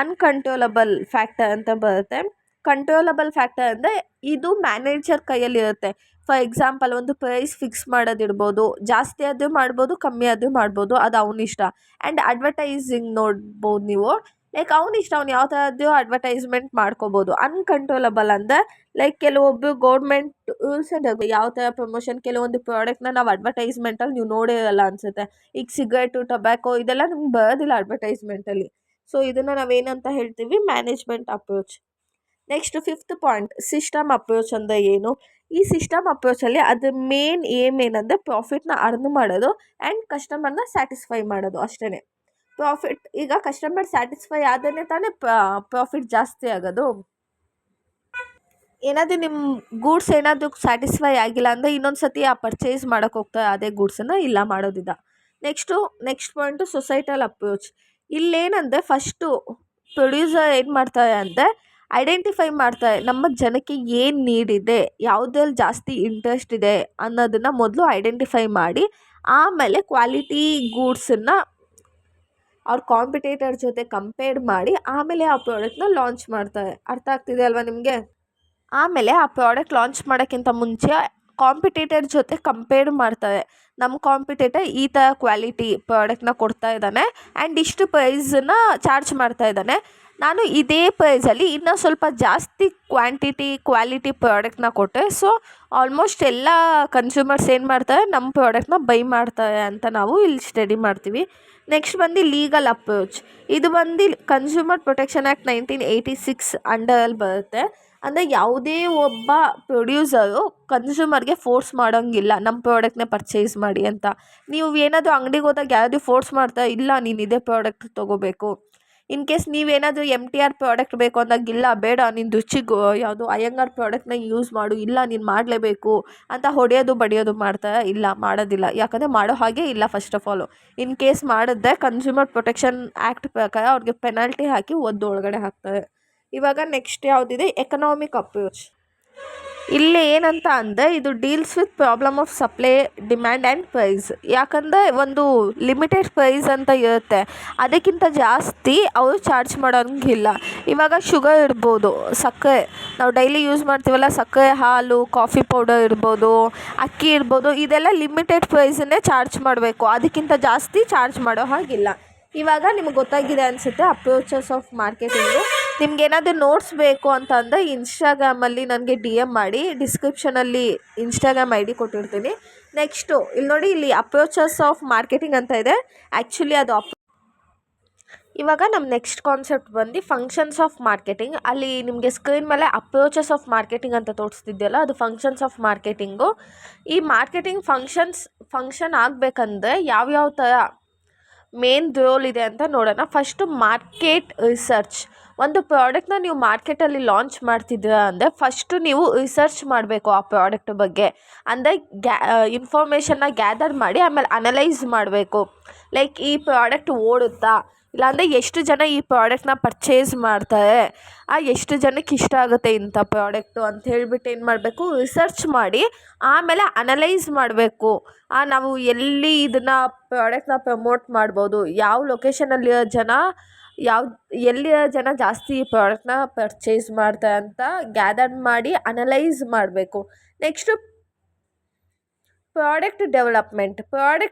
ಅನ್ಕಂಟ್ರೋಲಬಲ್ ಫ್ಯಾಕ್ಟರ್ ಅಂತ ಬರುತ್ತೆ. ಕಂಟ್ರೋಲಬಲ್ ಫ್ಯಾಕ್ಟರ್ ಅಂದರೆ ಇದು ಮ್ಯಾನೇಜರ್ ಕೈಯಲ್ಲಿರುತ್ತೆ. ಫಾರ್ ಎಕ್ಸಾಂಪಲ್ ಒಂದು ಪ್ರೈಸ್ ಫಿಕ್ಸ್ ಮಾಡೋದಿರ್ಬೋದು, ಜಾಸ್ತಿ ಆದರೂ ಮಾಡ್ಬೋದು, ಕಮ್ಮಿ ಆದರೂ ಮಾಡ್ಬೋದು, ಅದು ಅವನಿಷ್ಟ. ಆ್ಯಂಡ್ ಅಡ್ವರ್ಟೈಸಿಂಗ್ ನೋಡ್ಬೋದು ನೀವು, ಲೈಕ್ ಅವನಿಷ್ಟ, ಅವ್ನು ಯಾವ ಥರದ್ದು ಅಡ್ವರ್ಟೈಸ್ಮೆಂಟ್ ಮಾಡ್ಕೋಬೋದು. ಅನ್ಕಂಟ್ರೋಲಬಲ್ ಅಂದರೆ ಲೈಕ್ ಕೆಲವೊಬ್ಬರು ಗೌರ್ಮೆಂಟ್ ರೂಲ್ಸ್ ಆ್ಯಂಡ್ ಯಾವ ಥರ ಪ್ರಮೋಷನ್, ಕೆಲವೊಂದು ಪ್ರಾಡಕ್ಟ್ನ ನಾವು ಅಡ್ವರ್ಟೈಸ್ಮೆಂಟಲ್ಲಿ ನೀವು ನೋಡಿರಲ್ಲ ಅನಿಸುತ್ತೆ. ಈಗ ಸಿಗರೇಟು, ಟೊಬ್ಯಾಕೋ ಇದೆಲ್ಲ ನಿಮ್ಗೆ ಬರೋದಿಲ್ಲ ಅಡ್ವರ್ಟೈಸ್ಮೆಂಟಲ್ಲಿ. ಸೊ ಇದನ್ನು ನಾವೇನಂತ ಹೇಳ್ತೀವಿ, management approach. Next 5th point system approach ಅಂದರೆ ಏನು. ಈ ಸಿಸ್ಟಮ್ ಅಪ್ರೋಚಲ್ಲಿ ಅದ್ರ ಮೇನ್ ಏಮ್ ಏನಂದರೆ ಪ್ರಾಫಿಟ್ನ ಅರ್ನ್ ಮಾಡೋದು ಆ್ಯಂಡ್ ಕಸ್ಟಮರ್ನ ಸ್ಯಾಟಿಸ್ಫೈ ಮಾಡೋದು ಅಷ್ಟೇ. ಈಗ ಕಸ್ಟಮರ್ ಸ್ಯಾಟಿಸ್ಫೈ ಆದ್ರೆ ತಾನೇ ಪ್ರಾಫಿಟ್ ಜಾಸ್ತಿ ಆಗೋದು. ಏನಾದರೂ ನಿಮ್ಮ ಗೂಡ್ಸ್ ಏನಾದರೂ ಸ್ಯಾಟಿಸ್ಫೈ ಆಗಿಲ್ಲ ಅಂದರೆ ಇನ್ನೊಂದು ಸತಿ ಪರ್ಚೇಸ್ ಮಾಡೋಕ್ಕೆ ಹೋಗ್ತಾರೆ ಅದೇ ಗೂಡ್ಸನ್ನು, ಇಲ್ಲ ಮಾಡೋದಿಲ್ಲ. Next point societal approach. ಇಲ್ಲೇನಂದರೆ ಫಸ್ಟು ಪ್ರೊಡ್ಯೂಸರ್ ಏನು ಮಾಡ್ತಾರೆ ಅಂದರೆ ಐಡೆಂಟಿಫೈ ಮಾಡ್ತಾರೆ ನಮ್ಮ ಜನಕ್ಕೆ ಏನು ನೀಡಿದೆ, ಯಾವುದ್ರಲ್ಲಿ ಜಾಸ್ತಿ ಇಂಟ್ರೆಸ್ಟ್ ಇದೆ ಅನ್ನೋದನ್ನು ಮೊದಲು ಐಡೆಂಟಿಫೈ ಮಾಡಿ, ಆಮೇಲೆ ಕ್ವಾಲಿಟಿ ಗೂಡ್ಸನ್ನು ಅವ್ರ ಕಾಂಪಿಟೇಟರ್ ಜೊತೆ ಕಂಪೇರ್ ಮಾಡಿ ಆಮೇಲೆ ಆ ಪ್ರಾಡಕ್ಟ್ನ ಲಾಂಚ್ ಮಾಡ್ತಾರೆ. ಅರ್ಥ ಆಗ್ತಿದೆ ಅಲ್ವಾ ನಿಮಗೆ? ಆಮೇಲೆ ಆ ಪ್ರಾಡಕ್ಟ್ ಲಾಂಚ್ ಮಾಡೋಕ್ಕಿಂತ ಮುಂಚೆ ಕಾಂಪಿಟೇಟರ್ ಜೊತೆ ಕಂಪೇರ್ ಮಾಡ್ತಾರೆ. ನಮ್ಮ ಕಾಂಪಿಟೇಟರ್ ಈ ಥರ ಕ್ವಾಲಿಟಿ ಪ್ರಾಡಕ್ಟ್ನ ಕೊಡ್ತಾ ಇದ್ದಾನೆ ಆ್ಯಂಡ್ ಇಷ್ಟು ಪ್ರೈಸನ್ನು ಚಾರ್ಜ್ ಮಾಡ್ತಾ ಇದ್ದಾನೆ, ನಾನು ಇದೇ ಪ್ರೈಸಲ್ಲಿ ಇನ್ನೂ ಸ್ವಲ್ಪ ಜಾಸ್ತಿ ಕ್ವಾಲಿಟಿ ಪ್ರಾಡಕ್ಟ್ನ ಕೊಟ್ಟೆ, ಸೊ ಆಲ್ಮೋಸ್ಟ್ ಎಲ್ಲ ಕನ್ಸ್ಯೂಮರ್ಸ್ ಏನು ಮಾಡ್ತಾರೆ, ನಮ್ಮ ಪ್ರಾಡಕ್ಟ್ನ ಬೈ ಮಾಡ್ತಾರೆ ಅಂತ ನಾವು ಇಲ್ಲಿ ಸ್ಟಡಿ ಮಾಡ್ತೀವಿ. ನೆಕ್ಸ್ಟ್ ಬಂದು ಲೀಗಲ್ ಅಪ್ರೋಚ್. ಇದು ಬಂದು ಕನ್ಸ್ಯೂಮರ್ ಪ್ರೊಟೆಕ್ಷನ್ ಆ್ಯಕ್ಟ್ 1986 ಅಂಡರಲ್ಲಿ ಬರುತ್ತೆ. ಅಂದರೆ ಯಾವುದೇ ಒಬ್ಬ ಪ್ರೊಡ್ಯೂಸರು ಕನ್ಸ್ಯೂಮರ್ಗೆ ಫೋರ್ಸ್ ಮಾಡೋಂಗಿಲ್ಲ ನಮ್ಮ ಪ್ರಾಡಕ್ಟ್ನ ಪರ್ಚೇಸ್ ಮಾಡಿ ಅಂತ. ನೀವು ಏನಾದರೂ ಅಂಗಡಿಗೆ ಹೋದಾಗ ಯಾರಾದರೂ ಫೋರ್ಸ್ ಮಾಡ್ತಾ ಇಲ್ಲ ನೀನು ಇದೇ ಪ್ರಾಡಕ್ಟ್ ತೊಗೋಬೇಕು. ಇನ್ ಕೇಸ್ ನೀವೇನಾದರೂ MTR ಪ್ರಾಡಕ್ಟ್ ಬೇಕು ಅಂದಾಗ ಇಲ್ಲ ಬೇಡ ನೀನು ರುಚಿಗೂ ಯಾವುದು ಅಯ್ಯಂಗಾರ್ ಪ್ರಾಡಕ್ಟ್ನ ಯೂಸ್ ಮಾಡು, ಇಲ್ಲ ನೀನು ಮಾಡಲೇಬೇಕು ಅಂತ ಹೊಡೆಯೋದು ಬಡಿಯೋದು ಮಾಡ್ತಾರೆ. ಇಲ್ಲ ಮಾಡೋದಿಲ್ಲ, ಯಾಕಂದರೆ ಮಾಡೋ ಹಾಗೆ ಇಲ್ಲ. First of all in case ಮಾಡಿದ್ರೆ ಕನ್ಸ್ಯೂಮರ್ ಪ್ರೊಟೆಕ್ಷನ್ ಆ್ಯಕ್ಟ್ ಪ್ರಕಾರ ಅವ್ರಿಗೆ ಪೆನಾಲ್ಟಿ ಹಾಕಿ ಒಳಗಡೆ ಹಾಕ್ತಾರೆ. ಇವಾಗ ನೆಕ್ಸ್ಟ್ ಯಾವುದಿದೆ, ಎಕನಾಮಿಕ್ ಅಪ್ರೋಚ್. ಇಲ್ಲಿ ಏನಂತ ಅಂದರೆ ಇದು deals with problem of supply, demand and price. ಯಾಕಂದರೆ ಒಂದು ಲಿಮಿಟೆಡ್ ಪ್ರೈಸ್ ಅಂತ ಇರುತ್ತೆ, ಅದಕ್ಕಿಂತ ಜಾಸ್ತಿ ಅವರು ಚಾರ್ಜ್ ಮಾಡೋಂಗಿಲ್ಲ. ಇವಾಗ ಶುಗರ್ ಇರ್ಬೋದು, ಸಕ್ಕರೆ ನಾವು ಡೈಲಿ ಯೂಸ್ ಮಾಡ್ತೀವಲ್ಲ, ಸಕ್ಕರೆ, ಹಾಲು, ಕಾಫಿ ಪೌಡರ್ ಇರ್ಬೋದು, ಅಕ್ಕಿ ಇರ್ಬೋದು, ಇದೆಲ್ಲ ಲಿಮಿಟೆಡ್ ಪ್ರೈಸನ್ನೇ ಚಾರ್ಜ್ ಮಾಡಬೇಕು, ಅದಕ್ಕಿಂತ ಜಾಸ್ತಿ ಚಾರ್ಜ್ ಮಾಡೋ ಹಾಗಿಲ್ಲ. ಇವಾಗ ನಿಮಗೆ ಗೊತ್ತಾಗಿದೆ ಅನಿಸುತ್ತೆ ಅಪ್ರೋಚಸ್ ಆಫ್ ಮಾರ್ಕೆಟಿಂಗು. ನಿಮ್ಗೇನಾದರೂ ನೋಟ್ಸ್ ಬೇಕು ಅಂತ ಅಂದರೆ ಇನ್ಸ್ಟಾಗ್ರಾಮಲ್ಲಿ ನನಗೆ ಡಿ ಎಮ್ ಮಾಡಿ, ಡಿಸ್ಕ್ರಿಪ್ಷನಲ್ಲಿ ಇನ್ಸ್ಟಾಗ್ರಾಮ್ ಐ ಡಿ ಕೊಟ್ಟಿರ್ತೀನಿ. ನೆಕ್ಸ್ಟು ಇಲ್ಲಿ ನೋಡಿ, ಇಲ್ಲಿ ಅಪ್ರೋಚಸ್ ಆಫ್ ಮಾರ್ಕೆಟಿಂಗ್ ಅಂತ ಇದೆ. ಆ್ಯಕ್ಚುಲಿ ಅದು ಇವಾಗ ನಮ್ಮ ನೆಕ್ಸ್ಟ್ ಕಾನ್ಸೆಪ್ಟ್ ಬಂದು ಫಂಕ್ಷನ್ಸ್ ಆಫ್ ಮಾರ್ಕೆಟಿಂಗ್. ಅಲ್ಲಿ ನಿಮಗೆ ಸ್ಕ್ರೀನ್ ಮೇಲೆ ಅಪ್ರೋಚಸ್ ಆಫ್ ಮಾರ್ಕೆಟಿಂಗ್ ಅಂತ ತೋರಿಸ್ತಿದೆಯಲ್ಲ, ಅದು ಫಂಕ್ಷನ್ಸ್ ಆಫ್ ಮಾರ್ಕೆಟಿಂಗು. ಈ ಮಾರ್ಕೆಟಿಂಗ್ ಫಂಕ್ಷನ್ ಆಗಬೇಕಂದ್ರೆ ಯಾವ್ಯಾವ ಥರ ಮೇನ್ ರೋಲ್ ಇದೆ ಅಂತ ನೋಡೋಣ. First market research. ಒಂದು ಪ್ರಾಡಕ್ಟ್ನ ನೀವು ಮಾರ್ಕೆಟಲ್ಲಿ ಲಾಂಚ್ ಮಾಡ್ತಿದ್ದೀರಾ ಅಂದರೆ ಫಸ್ಟು ನೀವು ರಿಸರ್ಚ್ ಮಾಡಬೇಕು ಆ ಪ್ರಾಡಕ್ಟ್ ಬಗ್ಗೆ. ಅಂದರೆ ಇನ್ಫಾರ್ಮೇಷನ್ನ ಗ್ಯಾದರ್ ಮಾಡಿ ಆಮೇಲೆ ಅನಲೈಸ್ ಮಾಡಬೇಕು. ಲೈಕ್ ಈ ಪ್ರಾಡಕ್ಟ್ ಓಡುತ್ತಾ, ಇಲ್ಲಾಂದರೆ ಎಷ್ಟು ಜನ ಈ ಪ್ರಾಡಕ್ಟ್ನ ಪರ್ಚೇಸ್ ಮಾಡ್ತಾರೆ, ಎಷ್ಟು ಜನಕ್ಕೆ ಇಷ್ಟ ಆಗುತ್ತೆ ಇಂಥ ಪ್ರಾಡಕ್ಟು ಅಂತ ಹೇಳ್ಬಿಟ್ಟು ಏನು ಮಾಡಬೇಕು, ರಿಸರ್ಚ್ ಮಾಡಿ ಆಮೇಲೆ ಅನಲೈಸ್ ಮಾಡಬೇಕು. ನಾವು ಎಲ್ಲಿ ಇದನ್ನು ಪ್ರಾಡಕ್ಟ್ನ ಪ್ರಮೋಟ್ ಮಾಡ್ಬೋದು, ಯಾವ ಲೊಕೇಶನಲ್ಲಿರೋ ಜನ ಎಲ್ಲಿರೋ ಜನ ಜಾಸ್ತಿ ಈ ಪ್ರಾಡಕ್ಟ್ನ ಪರ್ಚೇಸ್ ಮಾಡ್ತಾರೆ ಅಂತ ಗ್ಯಾದರ್ ಮಾಡಿ ಅನಲೈಸ್ ಮಾಡಬೇಕು. Next product development.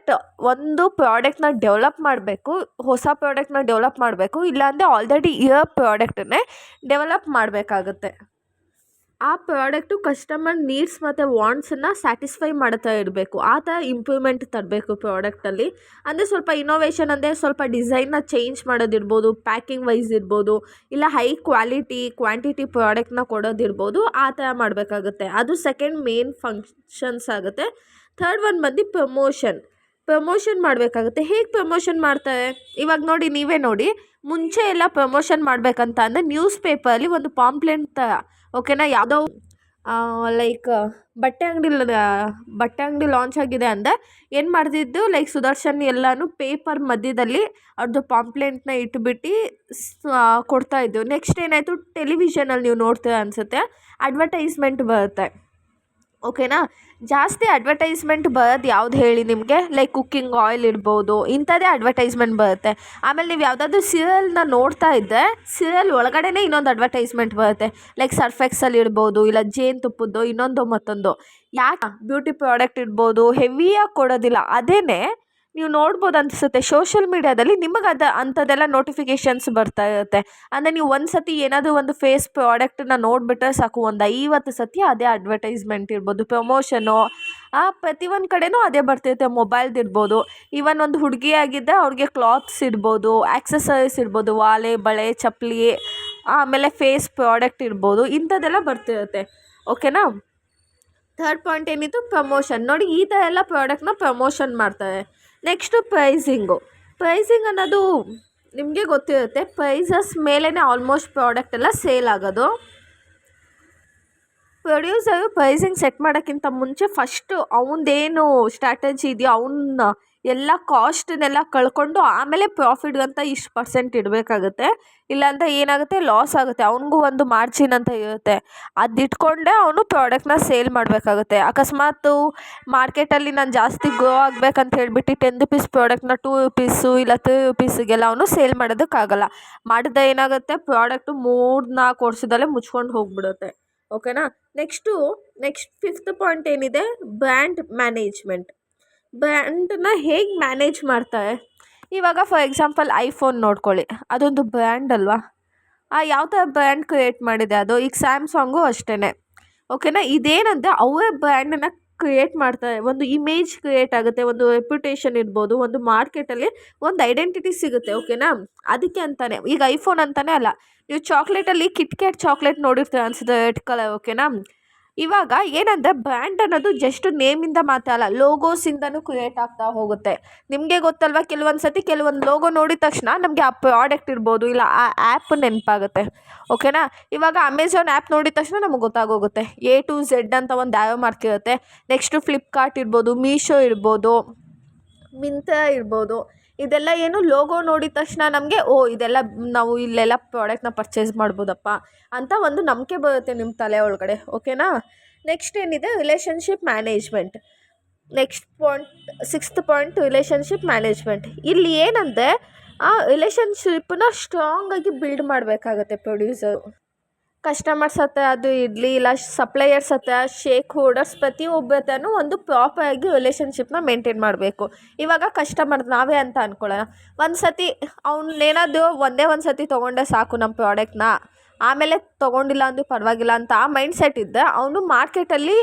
ಒಂದು ಪ್ರಾಡಕ್ಟ್ನ ಡೆವಲಪ್ ಮಾಡಬೇಕು, ಹೊಸ ಪ್ರಾಡಕ್ಟ್ನ ಡೆವಲಪ್ ಮಾಡಬೇಕು, ಇಲ್ಲಾಂದರೆ ಆಲ್ರೆಡಿ ಇರೋ ಪ್ರಾಡಕ್ಟನ್ನೇ ಡೆವಲಪ್ ಮಾಡಬೇಕಾಗುತ್ತೆ. ಆ ಪ್ರಾಡಕ್ಟು ಕಸ್ಟಮರ್ ನೀಡ್ಸ್ ಮತ್ತು ವಾಂಟ್ಸನ್ನು ಸ್ಯಾಟಿಸ್ಫೈ ಮಾಡ್ತಾ ಇರಬೇಕು. ಆ ಥರ ಇಂಪ್ರೂವ್ಮೆಂಟ್ ತರಬೇಕು ಪ್ರಾಡಕ್ಟಲ್ಲಿ. ಅಂದರೆ ಸ್ವಲ್ಪ ಇನೋವೇಷನ್ ಅಂದರೆ ಸ್ವಲ್ಪ ಡಿಸೈನ್ನ ಚೇಂಜ್ ಮಾಡೋದಿರ್ಬೋದು, ಪ್ಯಾಕಿಂಗ್ ವೈಸ್ ಇರ್ಬೋದು, ಇಲ್ಲ ಹೈ ಕ್ವಾಂಟಿಟಿ ಪ್ರಾಡಕ್ಟ್ನ ಕೊಡೋದಿರ್ಬೋದು, ಆ ಥರ ಮಾಡಬೇಕಾಗುತ್ತೆ. ಅದು ಸೆಕೆಂಡ್ ಮೇನ್ ಫಂಕ್ಷನ್ಸ್ ಆಗುತ್ತೆ. ಥರ್ಡ್ ಒನ್ ಬಂದು ಪ್ರಮೋಷನ್ ಮಾಡಬೇಕಾಗುತ್ತೆ. ಹೇಗೆ ಪ್ರಮೋಷನ್ ಮಾಡ್ತಾರೆ ಇವಾಗ ನೋಡಿ, ನೀವೇ ನೋಡಿ, ಮುಂಚೆ ಎಲ್ಲ ಪ್ರಮೋಷನ್ ಮಾಡಬೇಕಂತ ಅಂದರೆ ನ್ಯೂಸ್ ಪೇಪರಲ್ಲಿ ಒಂದು ಪಾಂಪ್ಲೆಂಟ್ ಥರ, ಓಕೆನಾ, ಯಾವುದೋ ಲೈಕ್ ಬಟ್ಟೆ ಅಂಗಡಿ ಲಾಂಚ್ ಆಗಿದೆ ಅಂದರೆ ಏನು ಮಾಡ್ತಿದ್ದು, ಲೈಕ್ ಸುದರ್ಶನ್ ಎಲ್ಲನೂ ಪೇಪರ್ ಮಧ್ಯದಲ್ಲಿ ಅವ್ರದ್ದು ಪಾಂಪ್ಲೆಂಟ್ನ ಇಟ್ಬಿಟ್ಟು ಕೊಡ್ತಾಯಿದ್ದು. ನೆಕ್ಸ್ಟ್ ಏನಾಯಿತು, ಟೆಲಿವಿಷನಲ್ಲಿ ನೀವು ನೋಡ್ತೀರ ಅನಿಸುತ್ತೆ, ಅಡ್ವರ್ಟೈಸ್ಮೆಂಟ್ ಬರುತ್ತೆ. ಓಕೆನಾ, ಜಾಸ್ತಿ ಅಡ್ವರ್ಟೈಸ್ಮೆಂಟ್ ಬರೋದು ಯಾವ್ದು ಹೇಳಿ ನಿಮಗೆ, ಲೈಕ್ ಕುಕ್ಕಿಂಗ್ ಆಯಿಲ್ ಇರ್ಬೋದು, ಇಂಥದ್ದೇ ಅಡ್ವರ್ಟೈಸ್ಮೆಂಟ್ ಬರುತ್ತೆ. ಆಮೇಲೆ ನೀವು ಯಾವುದಾದ್ರೂ ಸೀರಿಯಲ್ನ ನೋಡ್ತಾ ಇದ್ದರೆ ಸೀರಿಯಲ್ ಒಳಗಡೆನೇ ಇನ್ನೊಂದು ಅಡ್ವರ್ಟೈಸ್ಮೆಂಟ್ ಬರುತ್ತೆ, ಲೈಕ್ ಸರ್ಫ್ ಎಕ್ಸಲ್ ಇರ್ಬೋದು, ಇಲ್ಲ ಜೇನುತುಪ್ಪದ್ದು ಇನ್ನೊಂದು ಮತ್ತೊಂದು. ಯಾಕೆ ಬ್ಯೂಟಿ ಪ್ರಾಡಕ್ಟ್ ಇರ್ಬೋದು, ಹೆವಿಯಾಗಿ ಕೊಡೋದಿಲ್ಲ. ಅದೇನೇ ನೀವು ನೋಡ್ಬೋದು ಅನಿಸುತ್ತೆ ಸೋಷಿಯಲ್ ಮೀಡ್ಯಾದಲ್ಲಿ, ನಿಮಗೆ ಅಂಥದ್ದೆಲ್ಲ ನೋಟಿಫಿಕೇಷನ್ಸ್ ಬರ್ತಾ ಇರುತ್ತೆ. ಅಂದರೆ ನೀವು ಒಂದು ಸತಿ ಏನಾದರೂ ಒಂದು ಫೇಸ್ ಪ್ರಾಡಕ್ಟನ್ನ ನೋಡಿಬಿಟ್ರೆ ಸಾಕು, ಒಂದು 50 ಸತಿ ಅದೇ ಅಡ್ವರ್ಟೈಸ್ಮೆಂಟ್ ಇರ್ಬೋದು, ಪ್ರಮೋಷನು, ಪ್ರತಿಯೊಂದು ಕಡೆನೂ ಅದೇ ಬರ್ತಿರುತ್ತೆ. ಮೊಬೈಲ್ದು ಇರ್ಬೋದು, ಈವನ್ ಒಂದು ಹುಡುಗಿಯಾಗಿದ್ದರೆ ಅವ್ರಿಗೆ ಕ್ಲಾತ್ಸ್ ಇರ್ಬೋದು, ಆ್ಯಕ್ಸಸರೀಸ್ ಇರ್ಬೋದು, ವಾಲೆ, ಬಳೆ, ಚಪ್ಪಲಿ, ಆಮೇಲೆ ಫೇಸ್ ಪ್ರಾಡಕ್ಟ್ ಇರ್ಬೋದು, ಇಂಥದ್ದೆಲ್ಲ ಬರ್ತಿರುತ್ತೆ. ಓಕೆನಾ. ಥರ್ಡ್ ಪಾಯಿಂಟ್ ಏನಿತ್ತು, ಪ್ರಮೋಷನ್. ನೋಡಿ, ಈ ಥರ ಎಲ್ಲ ಪ್ರಾಡಕ್ಟ್ನ ಪ್ರಮೋಷನ್ ಮಾಡ್ತಾರೆ. ನೆಕ್ಸ್ಟು ಪ್ರೈಸಿಂಗ್ ಅನ್ನೋದು ನಿಮಗೆ ಗೊತ್ತಿರುತ್ತೆ. ಪ್ರೈಸಸ್ ಮೇಲೇ ಆಲ್ಮೋಸ್ಟ್ ಪ್ರಾಡಕ್ಟ್ ಎಲ್ಲ ಸೇಲ್ ಆಗೋದು. ಪ್ರೊಡ್ಯೂಸರು ಪ್ರೈಸಿಂಗ್ ಸೆಟ್ ಮಾಡೋಕ್ಕಿಂತ ಮುಂಚೆ ಫಸ್ಟು ಅವನದೇನು ಸ್ಟ್ರಾಟಜಿ ಇದೆಯೋ ಅವನ್ನ ಎಲ್ಲ ಕಾಸ್ಟನ್ನೆಲ್ಲ ಕಳ್ಕೊಂಡು ಆಮೇಲೆ ಪ್ರಾಫಿಟ್ಗಂತ ಇಷ್ಟು ಪರ್ಸೆಂಟ್ ಇಡಬೇಕಾಗುತ್ತೆ. ಇಲ್ಲಾಂದರೆ ಏನಾಗುತ್ತೆ, ಲಾಸ್ ಆಗುತ್ತೆ. ಅವನಿಗೂ ಒಂದು ಮಾರ್ಜಿನ್ ಅಂತ ಇರುತ್ತೆ, ಅದು ಇಟ್ಕೊಂಡೇ ಅವನು ಪ್ರಾಡಕ್ಟ್ನ ಸೇಲ್ ಮಾಡಬೇಕಾಗುತ್ತೆ. ಅಕಸ್ಮಾತು ಮಾರ್ಕೆಟಲ್ಲಿ ನಾನು ಜಾಸ್ತಿ ಗ್ರೋ ಆಗಬೇಕಂತ ಹೇಳ್ಬಿಟ್ಟು 10 ರುಪೀಸ್ ಪ್ರಾಡಕ್ಟ್ನ 2 ರುಪೀಸು ಇಲ್ಲ 3 ರುಪೀಸಿಗೆಲ್ಲ ಅವನು ಸೇಲ್ ಮಾಡೋದಕ್ಕಾಗಲ್ಲ. ಮಾಡಿದ್ರೆ ಏನಾಗುತ್ತೆ, ಪ್ರಾಡಕ್ಟು 3-4 ವರ್ಷದಲ್ಲೇ ಮುಚ್ಕೊಂಡು ಹೋಗ್ಬಿಡುತ್ತೆ. ಓಕೆನಾ. ನೆಕ್ಸ್ಟ್ ಫಿಫ್ತ್ ಪಾಯಿಂಟ್ ಏನಿದೆ, ಬ್ರ್ಯಾಂಡ್ ಮ್ಯಾನೇಜ್ಮೆಂಟ್. ಬ್ರ್ಯಾಂಡನ್ನ ಹೇಗೆ ಮ್ಯಾನೇಜ್ ಮಾಡ್ತಾರೆ, ಇವಾಗ ಫಾರ್ ಎಕ್ಸಾಂಪಲ್ ಐಫೋನ್ ನೋಡ್ಕೊಳ್ಳಿ, ಅದೊಂದು ಬ್ರ್ಯಾಂಡ್ ಅಲ್ವಾ. ಯಾವ ಥರ ಬ್ರ್ಯಾಂಡ್ ಕ್ರಿಯೇಟ್ ಮಾಡಿದೆ ಅದು. ಈಗ ಸ್ಯಾಮ್ಸಂಗು ಅಷ್ಟೇ. ಓಕೆನಾ. ಇದೇನಂದರೆ ಅವರೇ ಬ್ರ್ಯಾಂಡನ್ನು ಕ್ರಿಯೇಟ್ ಮಾಡ್ತಾರೆ, ಒಂದು ಇಮೇಜ್ ಕ್ರಿಯೇಟ್ ಆಗುತ್ತೆ, ಒಂದು ರೆಪ್ಯುಟೇಷನ್ ಇರ್ಬೋದು, ಒಂದು ಮಾರ್ಕೆಟಲ್ಲಿ ಒಂದು ಐಡೆಂಟಿಟಿ ಸಿಗುತ್ತೆ. ಓಕೆನಾ. ಅದಕ್ಕೆ ಅಂತಾನೆ ಈಗ ಐಫೋನ್ ಅಂತಾನೆ ಅಲ್ಲ, ನೀವು ಚಾಕ್ಲೇಟಲ್ಲಿ ಕಿಟ್ಕ್ಯಾಟ್ ಚಾಕ್ಲೇಟ್ ನೋಡಿರ್ತೀರ ಅನಿಸುತ್ತೆ, ರೆಡ್ ಕಲರ್. ಓಕೆನಾ. ಇವಾಗ ಏನಂದರೆ ಬ್ರ್ಯಾಂಡ್ ಅನ್ನೋದು ಜಸ್ಟ್ ನೇಮಿಂದ ಮಾತ್ರ ಅಲ್ಲ, ಲೋಗೋಸಿಂದನೂ ಕ್ರಿಯೇಟ್ ಆಗ್ತಾ ಹೋಗುತ್ತೆ. ನಿಮಗೆ ಗೊತ್ತಲ್ವ, ಕೆಲವೊಂದು ಲೋಗೋ ನೋಡಿದ ತಕ್ಷಣ ನಮಗೆ ಆ ಪ್ರಾಡಕ್ಟ್ ಇರ್ಬೋದು, ಇಲ್ಲ ಆ ಆ್ಯಪ್ ನೆನಪಾಗುತ್ತೆ. ಓಕೆನಾ. ಇವಾಗ ಅಮೆಝಾನ್ ಆ್ಯಪ್ ನೋಡಿದ ತಕ್ಷಣ ನಮಗೆ ಗೊತ್ತಾಗೋಗುತ್ತೆ, A to Z ಅಂತ ಒಂದು ಆ್ಯರೋ ಮಾರ್ಕ್ ಇರುತ್ತೆ. ನೆಕ್ಸ್ಟು ಫ್ಲಿಪ್ಕಾರ್ಟ್ ಇರ್ಬೋದು, ಮೀಶೋ ಇರ್ಬೋದು, ಮಿಂತ್ರಾ ಇರ್ಬೋದು, ಇದೆಲ್ಲ ಏನು ಲೋಗೋ ನೋಡಿದ ತಕ್ಷಣ ನಮಗೆ ಇದೆಲ್ಲ ನಾವು ಇಲ್ಲೆಲ್ಲ ಪ್ರಾಡಕ್ಟ್ನ ಪರ್ಚೇಸ್ ಮಾಡ್ಬೋದಪ್ಪ ಅಂತ ಒಂದು ನಂಬಿಕೆ ಬರುತ್ತೆ ನಿಮ್ಮ ತಲೆ ಒಳಗಡೆ. ಓಕೆನಾ. ನೆಕ್ಸ್ಟ್ ಏನಿದೆ, relationship management. Sixth point relationship management. ಇಲ್ಲಿ ಏನಂದರೆ ಆ ರಿಲೇಷನ್ಶಿಪ್ಪನ್ನ ಸ್ಟ್ರಾಂಗಾಗಿ ಬಿಲ್ಡ್ ಮಾಡಬೇಕಾಗತ್ತೆ ಪ್ರೊಡ್ಯೂಸರು. ಕಸ್ಟಮರ್ಸ್ ಹತ್ರ ಅದು ಇರಲಿ, ಇಲ್ಲ ಸಪ್ಲೈಯರ್ಸ್ ಹತ್ರ, ಶೇಕ್ ಹೋಲ್ಡರ್ಸ್, ಪ್ರತಿಯೊಬ್ಬರ ಹತ್ರನೂ ಒಂದು ಪ್ರಾಪರಾಗಿ ರಿಲೇಷನ್ಶಿಪ್ನ ಮೇಂಟೈನ್ ಮಾಡಬೇಕು. ಇವಾಗ ಕಸ್ಟಮರ್ ನಾವೇ ಅಂತ ಅಂದ್ಕೊಳ್ಳೋಣ, ಒಂದು ಸತಿ ಅವ್ನೇನಾದರೂ ಒಂದೇ ಒಂದು ಸತಿ ತೊಗೊಂಡೆ ಸಾಕು ನಮ್ಮ ಪ್ರಾಡಕ್ಟ್ನ, ಆಮೇಲೆ ತೊಗೊಂಡಿಲ್ಲ ಅಂದರೂ ಪರವಾಗಿಲ್ಲ ಅಂತ ಆ ಮೈಂಡ್ ಸೆಟ್ ಇದ್ದರೆ ಅವನು ಮಾರ್ಕೆಟಲ್ಲಿ